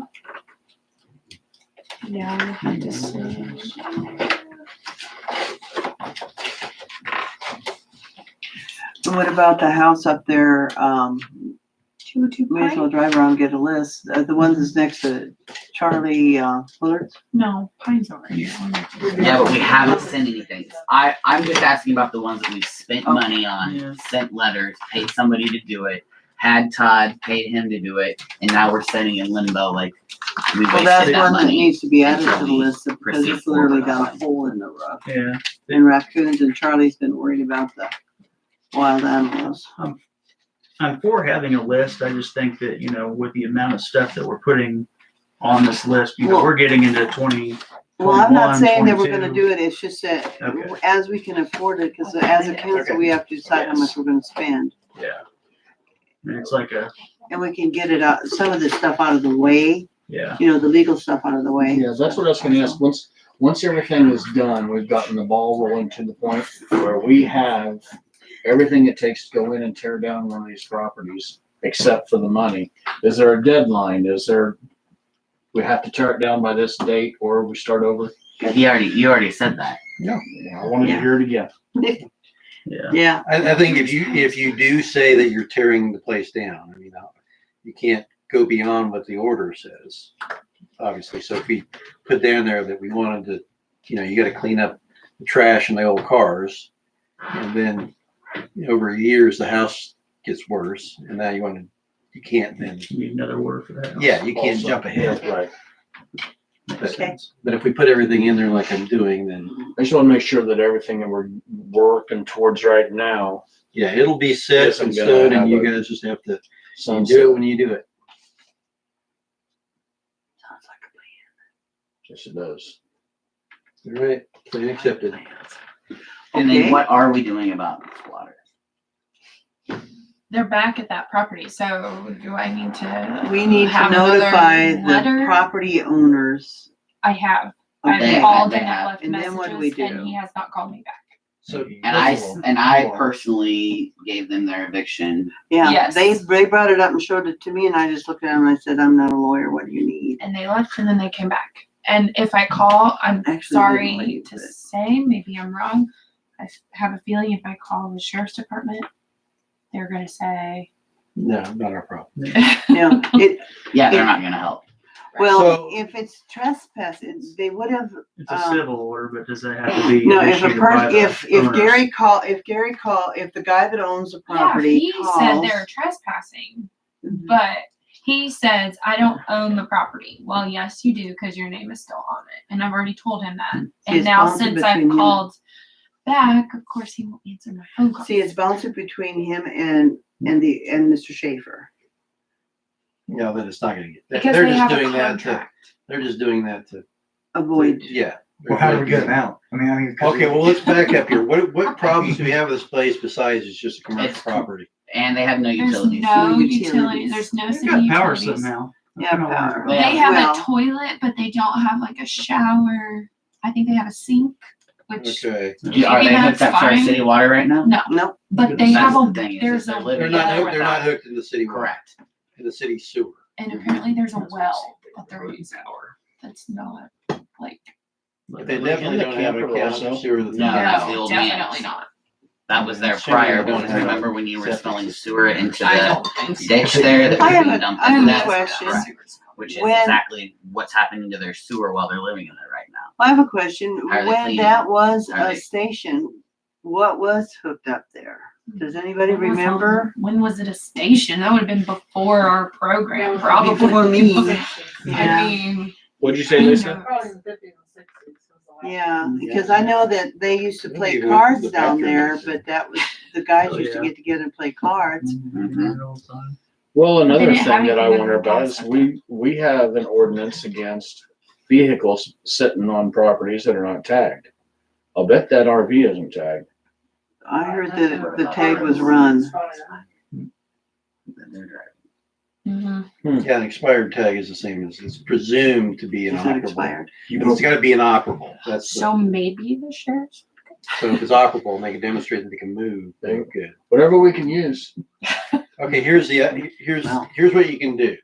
Yeah, I have to see. And what about the house up there, 202 may as well Pine? drive around and get a list, the ones that's next to Charlie, Willard's? No, Pine's over here. Yeah, but we haven't sent anything. I'm just asking about the ones that we've spent money on, Yeah. sent letters, paid somebody to do it, had Todd, paid him to do it, and now we're sitting in limbo like we Well, wasted that's that one that money. needs to be added to until the we list because proceed it's literally forward. got a hole in the roof. Yeah. And raccoons, and Charlie's been worried about the wild animals. I'm for having a list. I just think that, with the amount of stuff that we're putting on this list, Well- we're getting into 20. Well, I'm not 21, saying that we're 22. gonna do it, it's just that Okay. as we can afford it, cause as a council, we have to decide how much we're gonna spend. Yeah. And it's like And we can get it out, some of this stuff out of the way, yeah. the legal stuff out of the way. Yeah, that's what I was gonna ask. Once everything is done, we've gotten the ball rolling to the point where we have everything it takes to go in and tear down one of these properties, except for the money. Is there a deadline? We have to tear it down by this date or we start over? You already said that. Yeah, I wanted to hear it again. Yeah. Yeah, I think if you do say that you're tearing the place down, I mean, you can't go beyond what the order says, obviously. So if we put down there that we wanted to, you gotta clean up the trash and the old cars, and then over years, the house gets worse, and now you can't then, You need another word for that. yeah, you can't Also. jump ahead. Right. Makes Okay. sense. But if we put everything in there like I'm doing, then, I just wanna make sure that everything that we're working towards right now, yeah, it'll be set Yes, I'm in gonna stone, and have you a- guys just have to sounds do it when you do it. sounds like a yes, it does. All right, plan accepted. And Okay. then what are we doing about this water? They're back at that property, so do I need to? We need to have another notify the letter? property owners. I have. Okay. I've called They and have. left And then what do we messages, and do? he has not called me back. So, And I personally gave them their eviction. Yeah, Yes. they brought it up and showed it to me and I just looked at them and I said, I'm not a lawyer, what do you need? And they left, and then they came back. And if I call, I'm Actually didn't sorry leave, to but- say, maybe I'm wrong. I have a feeling if I call the sheriff's department, they're gonna say, no, not our problem. No, Yeah, they're not gonna help. well, So- if it's trespass, they would have, It's a civil order, but does that have to be no, if a initiated by person, the if owners? if the guy that owns the yeah, property he said calls. they're trespassing, Mhm. but he says, I don't own the property. Well, yes, you do, because your name is still on it. And I've already told him that. See, And it's now bouncing since I've between you. called back, of course, he won't answer my phone call. See, it's bouncing between him and Mr. Schaefer. No, then it's not gonna get, Because they're they just have a doing that to, contract. they're just doing that to, Avoid, yeah. Well, how do we get them out? I mean, 'cause Okay, well, let's back up here. What problems do we have with this place besides it's just a commercial It's- property? And they have no There's utilities. no No utility, utilities. there's no They've city got power utilities. somehow. yeah, power. They They have Well, a toilet, but they don't have like a shower. I think they have a sink, which, Okay. Are Maybe they hooked that's up to our fine. city water right now? no, No, but they That's have the a, thing, is there's that a they're They're living not, well, hooked- they're not hooked to the city water, Correct. to the city sewer. and apparently there's a well that they're using. That's not like, But they definitely don't have a camper county also. sewer. that they No, can- that's the no, old definitely man's. not. that was there Assuming prior, we don't but have remember when you were septic spilling system. sewer into I the don't think so. ditch there that I was have being a- dumped I have into a that? question. Correct. Which is When- exactly what's happening to their sewer while they're living in it right now. I have a question. How are they When cleaning? that was How are a they- station, what was hooked up there? Does anybody When was it- remember? When was it a station? That would have been before our program, Yeah, probably. before me. I Yeah. mean. What'd you say, Lisa? Probably in the 50s and 60s was the last. Yeah, because I know that they used to play Maybe cards the down bathroom there, is- but that was, the guys Oh, used to yeah. get together and play cards. Mhm. Well, They another didn't thing have that I anything wonder under about the is gas we have an ordinance against vehicles sitting on properties that are not tagged. I'll bet that RV isn't tagged. I heard that the tag was run. That they're driving. Mhm. Yeah, an expired tag is the same as, it's presumed to be Is it inoperable. expired? But it's gotta be inoperable. That's, So maybe the sheriff's. so if it's operable and they can demonstrate that they can move, then good. Whatever we can use. Okay, here's what you can do.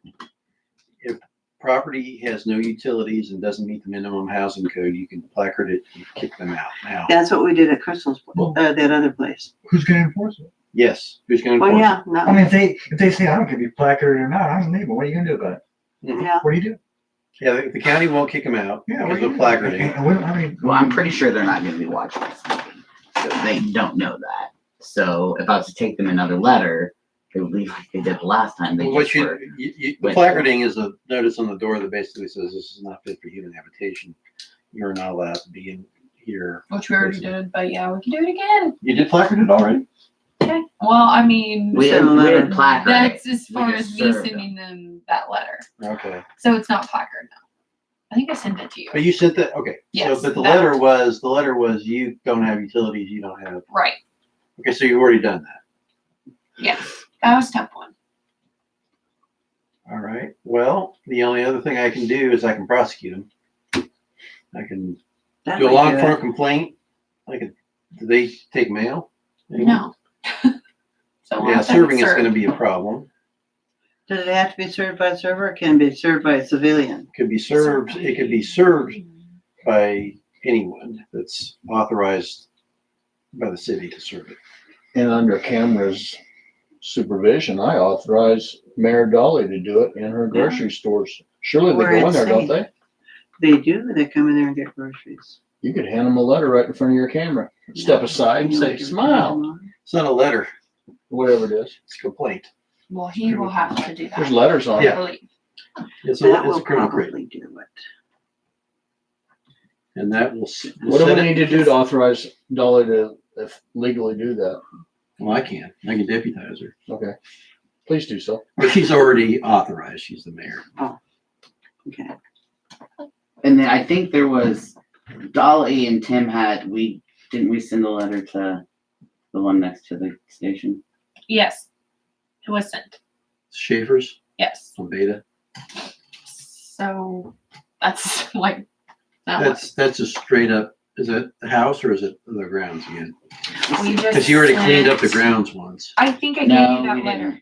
If property has no utilities and doesn't meet the minimum housing code, you can placard it and kick them out now. That's what we did at Crystal's, that other place. Who's gonna enforce it? Yes, who's gonna Well, enforce yeah, I no, mean, if they say, I don't care if you placard it or not, I'm a neighbor, what are you gonna do about it? yeah. What do you do? it? Yeah, the county won't kick them out Yeah, because what do of you do? placarding. And we don't have any. Well, I'm pretty sure they're not gonna be watching this meeting, so they don't know that. So if I was to take them another letter, they would leave like they did the last time. They Well, what just you, were. the went- placarding is a notice on the door that basically says this is not fit for human habitation. You're not allowed to be in here. Which we already did, but yeah, we can do it again. You did placard it already? Okay. Well, I mean, We Send a had letter. placard. that's as We far just as me served sending them that letter. Okay. So it's not placard now. I think I sent it to you. But you sent that, okay. So, Yes, but the that- letter was you don't have utilities, you don't have, Right. okay, so you've already done that. Yes. That was step one. All right. Well, the only other thing I can do is I can prosecute them. I can that do a might long do it. form complaint. I could, do they take mail? No. So we'll Yeah, have to have it serving is served. gonna be a problem. Does it have to be served by a server or can it be served by a civilian? Could be served, it could be served by anyone that's authorized by the city to serve it. And under Cameron's supervision, I authorize Mayor Dolly to do it in her grocery stores. Surely they Where go in it's there, don't safe. they? They do, they come in there and get groceries. You could hand them a letter right in front of your camera. Step aside and say, smile, It's not a letter, whatever it is. it's a complaint. Well, he will have to do There's that. letters on I it. Yeah. believe. It's That a will criminal crate, probably do it. and that will. What do we need to do to authorize Dolly to legally do that? Well, I can deputize her, Okay. Please do so. but she's already authorized, she's the mayor. Okay. And then I think there was Dolly and Tim didn't we send a letter to the one next to the station? Yes. It was sent. Schaefer's Yes. on Beta. So that's like, that was. That's a straight up, is it the house or is it the grounds again? We just Because you already cleaned up the sent- grounds once. I think I gave No, you that we letter. didn't.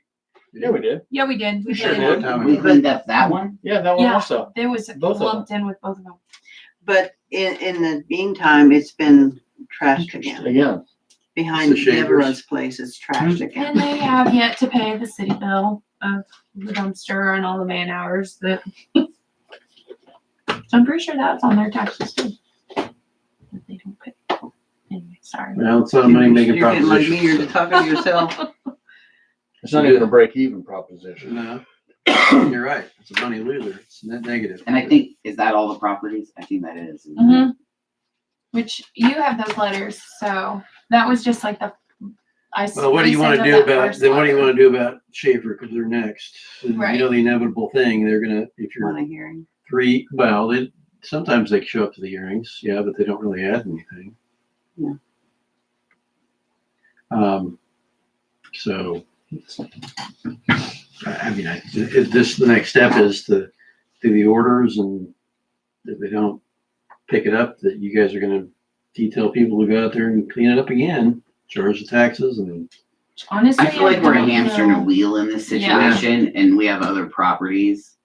Yeah, we did. Yeah, we did. We Sure did. did. We cleaned up that one? Yeah, that one Yeah. also. There was Both of them. lumped in with both of them. But in the meantime, it's been trashed again. Again, Behind The Shavers. Deborah's place, it's trashed again. And they have yet to pay the city bill of the dumpster and all the man hours that. So I'm pretty sure that's on their taxes too. That they don't pay. Anyway, sorry. Well, it's not a money making You're getting like me, proposition. you're talking to yourself. it's not even a break-even proposition. No, you're right. It's a money loser. It's net negative. And I think, is that all the properties? I think that is. Mm-hmm. Which you have those letters, so that was just like the. Well, what do you want to do about, then what do you want to do about Schaefer? Because they're next. And Right. You know, the inevitable thing, they're gonna, if Want you're a hearing? sometimes they show up to the hearings, yeah, but they don't really add anything. Yeah. So, the next step is to do the orders, and if they don't pick it up, that you guys are gonna detail people to go out there and clean it up again, charge the taxes, and Honestly, I feel like we're a don't hamster in a know. wheel in this Yeah. situation, and we have other properties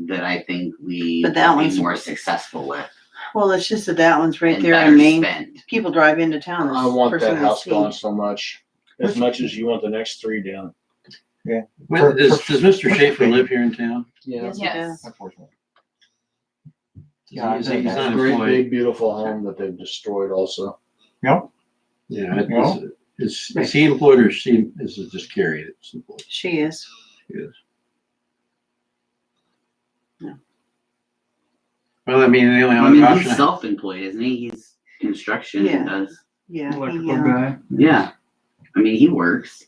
that I think we But that would be one's- more successful with. Well, it's just that one's right and there better in Maine. spent. People drive into town. I It's want first that thing they house see. gone so much, as much as you want the next three down. Well, does Mr. Schaefer live here in town? Yes, he Yes. does. Unfortunately. Yeah, He's I he's think not Great employed. big beautiful home that they've destroyed also. Yeah, is he employed or is it just Carrie that's employed? She is. Well, I mean, the only I other mean, option. he's self-employed, isn't he? He's construction and Yeah. does, Yeah. Electrical He, guy. yeah. I mean, he works.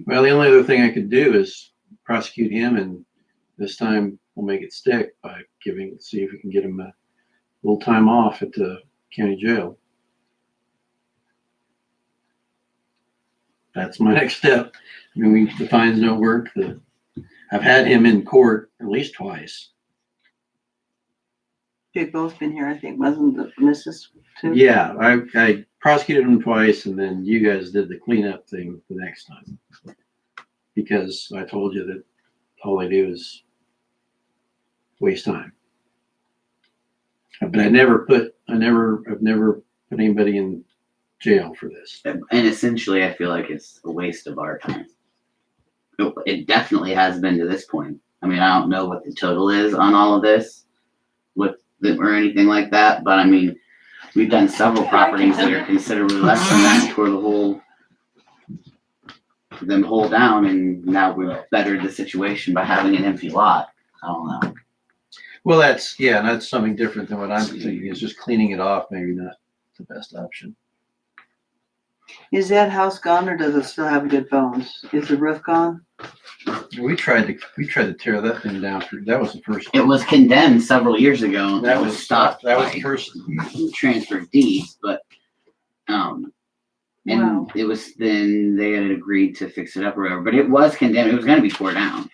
Well, the only other thing I could do is prosecute him, and this time we'll make it stick by see if we can get him a little time off at the county jail. That's my next step. I mean, the fines don't work. I've had him in court at least twice. they've both been here, I think, wasn't the Mrs. too? Yeah, I prosecuted him twice, and then you guys did the cleanup thing the next time. Because I told you that all they do is waste time. But I've never put anybody in jail for this. And essentially, I feel like it's a waste of our time. It definitely has been to this point. I mean, I don't know what the total is on all of this or anything like that, but I mean, we've done several properties that are considerably less than that for them hold down, and now we've bettered the situation by having an empty lot. I don't know. Well, that's something different than what I'm thinking, is just cleaning it off, maybe not the best option. Is that house gone or does it still have good bones? Is the roof gone? We tried to tear that thing down that was the first. It was condemned several years ago. And That it was stopped. That was by the first. transfer of deeds, but and Wow. it was then they had agreed to fix it up or whatever. But it was condemned. It was going to be tore down.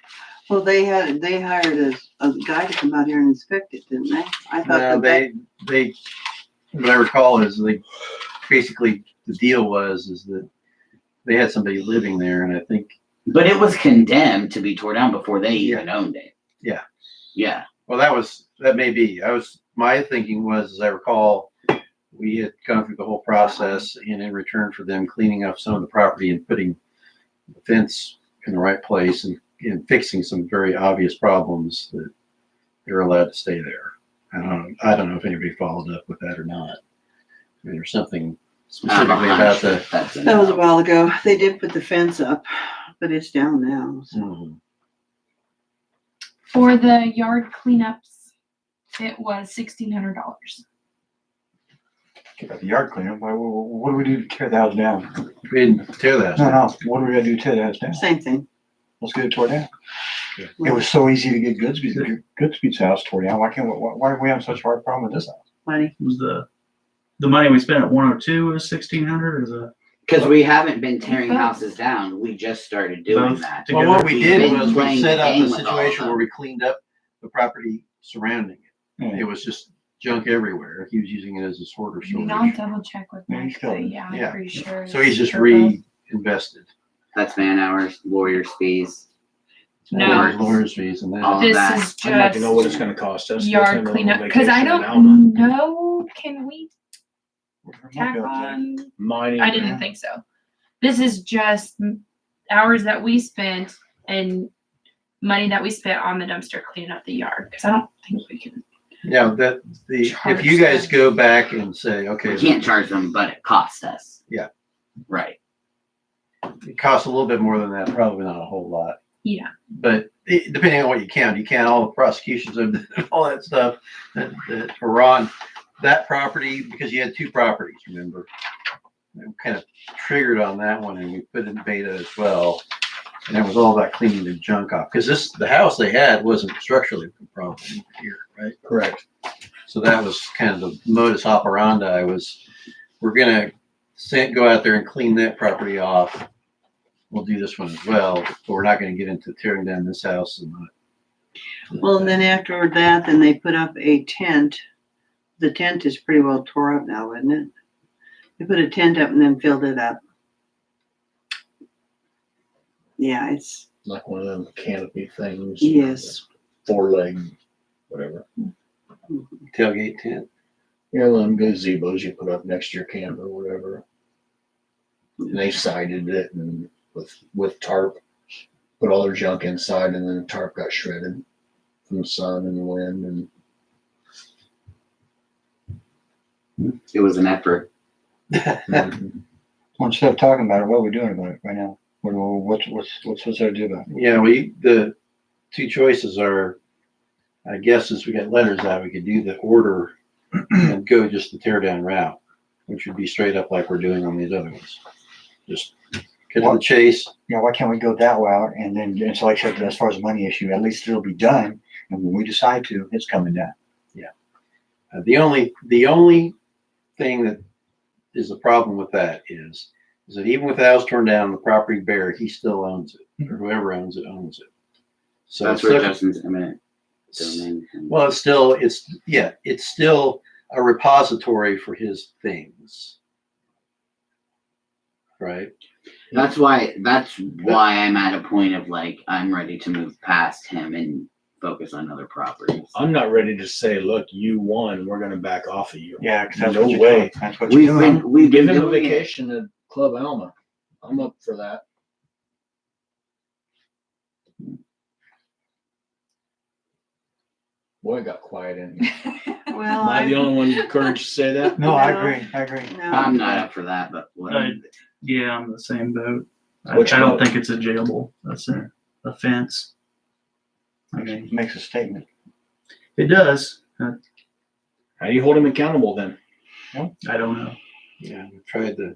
Well, they hired a guy to come out here and inspect it, didn't they? I thought No, that they what I recall is they basically the deal is that they had somebody living there, and I think. But it was condemned to be tore down before they even owned it. Yeah. Yeah. Well, that may be. My thinking was, as I recall, we had gone through the whole process, and in return for them cleaning up some of the property and putting the fence in the right place and fixing some very obvious problems, that they're allowed to stay there. I don't know if anybody followed up with that or not. I mean, there's something specifically about the. that was a while ago. They did put the fence up, but it's down now. So. Mhm. For the yard cleanups, it was $1,600. Get the yard cleanup. What do we do to tear the house down? We didn't tear that. No. What do we gotta do to tear the house down? Same thing. Let's get it tore down. Yeah. It was so easy to get Goodspeed's house tore down. Why are we having such a hard problem with this house? Money. Was the money we spent at 102 was 1,600 or the Because we haven't been tearing houses down. We just started doing Both that. together? Well, what we We've did been was we playing set the up game a with all of situation them. where we cleaned up the property surrounding it. Yeah. It was just junk everywhere. He was using it as a sorter And I'll storage. double check with Yeah, Mike, he's covered. but yeah, Yeah. I'm pretty sure. So he's just for both. reinvested. That's man hours, lawyers' fees. No. Lawyer's fees and All that. of This that. is I'd like to know what it's just gonna cost us. to yard send them on cleanup, because I vacation in Alma. don't know, can we Might tack be able to- on? Mining. I didn't think so. This is just hours that we spent and money that we spent on the dumpster cleaning up the yard, because I don't think we can. Yeah, if Charge you guys them. go back and say, okay, We can't charge them, but it costs us. Yeah. Right. it costs a little bit more than that, probably not a whole lot. Yeah. But depending on what you count, all the prosecutions and all that stuff that were on that property, because you had two properties, remember? It kind of triggered on that one, and we put in beta as well. And it was all about cleaning the junk off, because the house they had wasn't structurally a problem here, right? Correct. So that was kind of the modus operandi we're gonna go out there and clean that property off. We'll do this one as well, but we're not gonna get into tearing down this house and not. Well, and then after that, then they put up a tent. The tent is pretty well tore up now, isn't it? They put a tent up and then filled it up. Yeah, it's, Like one of them canopy things. yes. 4-leg, whatever. tailgate tent. You know, them gazebos you put up next to your camp or whatever. And they sided it and with tarp, put all their junk inside, and then the tarp got shredded from the sun and the wind and. It was an effort. Mhm. Well, instead of talking about it, what are we doing about it right now? What's there to do about it? Yeah, the two choices are, I guess since we got letters out, we could do the order and go just the tear down route, which would be straight up like we're doing on these other ones. Just cut to the chase. You know, why can't we go that route? And then, and so like I said, as far as the money issue, at least it'll be done. And when we decide to, it's coming down. The only thing that is the problem with that is that even with the house torn down and the property bare, he still owns it, or whoever owns it owns it. So That's it's where still- Justin's eminent domain. well, it's still a repository for his things, right? That's why I'm at a point of like, I'm ready to move past him and focus on other properties. I'm not ready to say, look, you won, we're gonna back off of you. Yeah, because that's No what you're way. doing. That's what you're doing. We've Give been him a doing it. vacation at Club Alma. I'm up for that. Boy, it got quiet in here. Well, Am I the only one encouraged to say that? No, I No. agree. I agree. no. I'm not up for that, but whatever. Yeah, I'm in the same boat. Which I don't boat? think it's a jailable. That's a offense. I mean, It makes a statement. it does. How do you hold him accountable then? I don't know. Yeah, we tried to.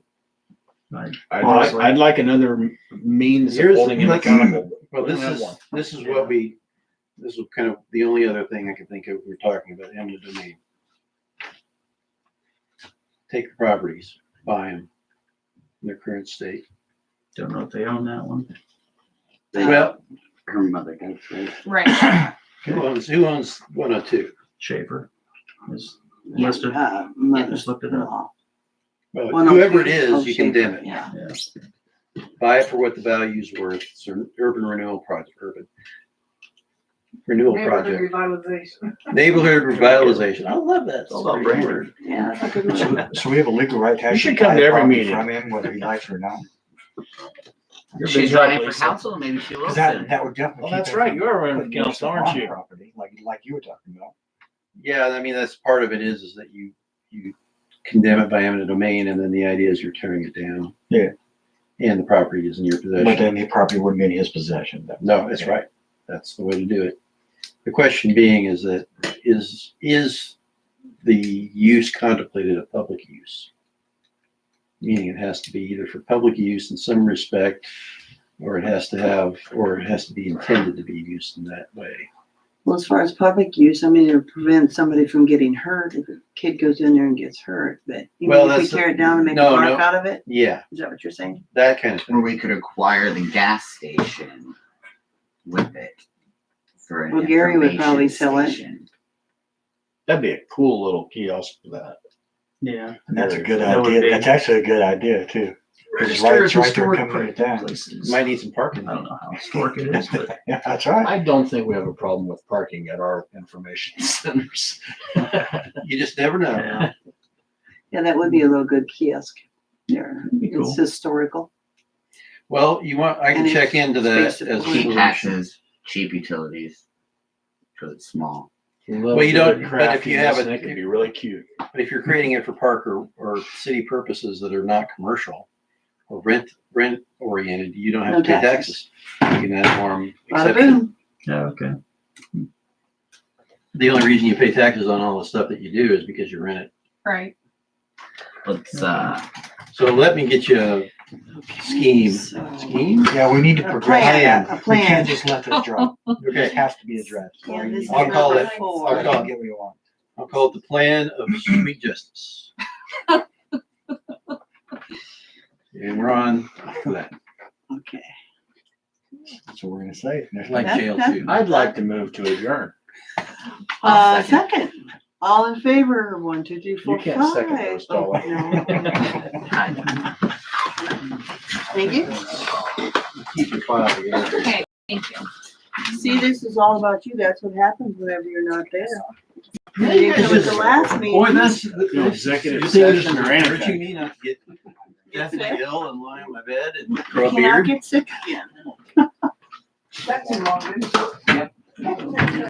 Honestly. I'd like another means of Here's- holding him let's- accountable. Well, We don't have one. this is what this is kind of the only other thing I can think of. We're talking about eminent domain. Take the properties, buy them in their current state. Don't know if they own that one. Well, Her mother does, right? Right. who owns 102? Schaefer is listed. I just looked it up. Well, whoever it is, you Schaefer, condemn it. Yeah. Yeah. Buy it for what the value's worth. It's an urban renewal project, renewal Neighborhood project, revitalization. neighborhood revitalization. I love that. It's all about branding. Yeah, that's a good one. So we have a legal right to You should actually come buy to every property meeting. from him, whether he likes it or not. She's running for council, maybe she will Because soon. that would definitely. Well, keep that's him right. from You are running for putting council, stuff aren't on you? Property, like you were talking about. Yeah, I mean, that's part of it is that you condemn it by eminent domain, and then the idea is you're tearing it down. Yeah. And the property is in your But possession. then the property wouldn't be in his possession. No, that's right. That's the way to do it. The question being is that is the use contemplated a public use? Meaning it has to be either for public use in some respect, or it has to be intended to be used in that way. Well, as far as public use, I mean, it'll prevent somebody from getting hurt if a kid goes in there and gets hurt, but you Well, mean if we that's- tear it down and make a no, park no. out of it? Yeah, Is that what you're saying? that kind of thing. Or we could acquire the gas station with it. For an Well, Gary would probably information sell it. station. That'd be a cool little kiosk for that. Yeah. And that's a good That would idea. be- That's actually a good idea too. It's right there coming with that. places. Might need some parking. I don't know how historic it is, but Yeah, that's right. I don't think we have a problem with parking at our information centers. You just never know. yeah, Yeah, that would be a real good kiosk there. it'd be It's cool. historical. Well, I can And check into that space as a to Cheap solution. taxes, cheap utilities, because it's small. Well, you don't- but if you have Craftiness, it could be really cute. But if you're creating it for park or city purposes that are not commercial or rent oriented, you don't have No to pay taxes. taxes. You can add more Bada exception. boom. Yeah, okay. The only reason you pay taxes on all the stuff that you do is because you rent it. Right. Let's, So let me get you a scheme. So- Scheme? Yeah, we need to A progress. plan, a We plan. can't just let this drop. This Okay, has to be addressed. Yeah, this is I'll call number it- four. I'll call it- Get what you want. I'll call it the plan of sweet justice. And we're on for that. Okay. That's what we're gonna say. Like That- jail that- too. I'd like to move to adjourn. I'll second. Second. All in favor? 1, 2, 3, 4, You can't second 5. those, Oh, Dolly. no. Thank you. Keep your file together. Okay, thank you. See, this is all about you. That's what happens whenever you're not there. It was the last meeting. Boy, that's. No executive you're saying session this or anything. encouraging me not to get deathly ill and lie on my bed and You grow a cannot beard. get sick again. That's too long, didn't it?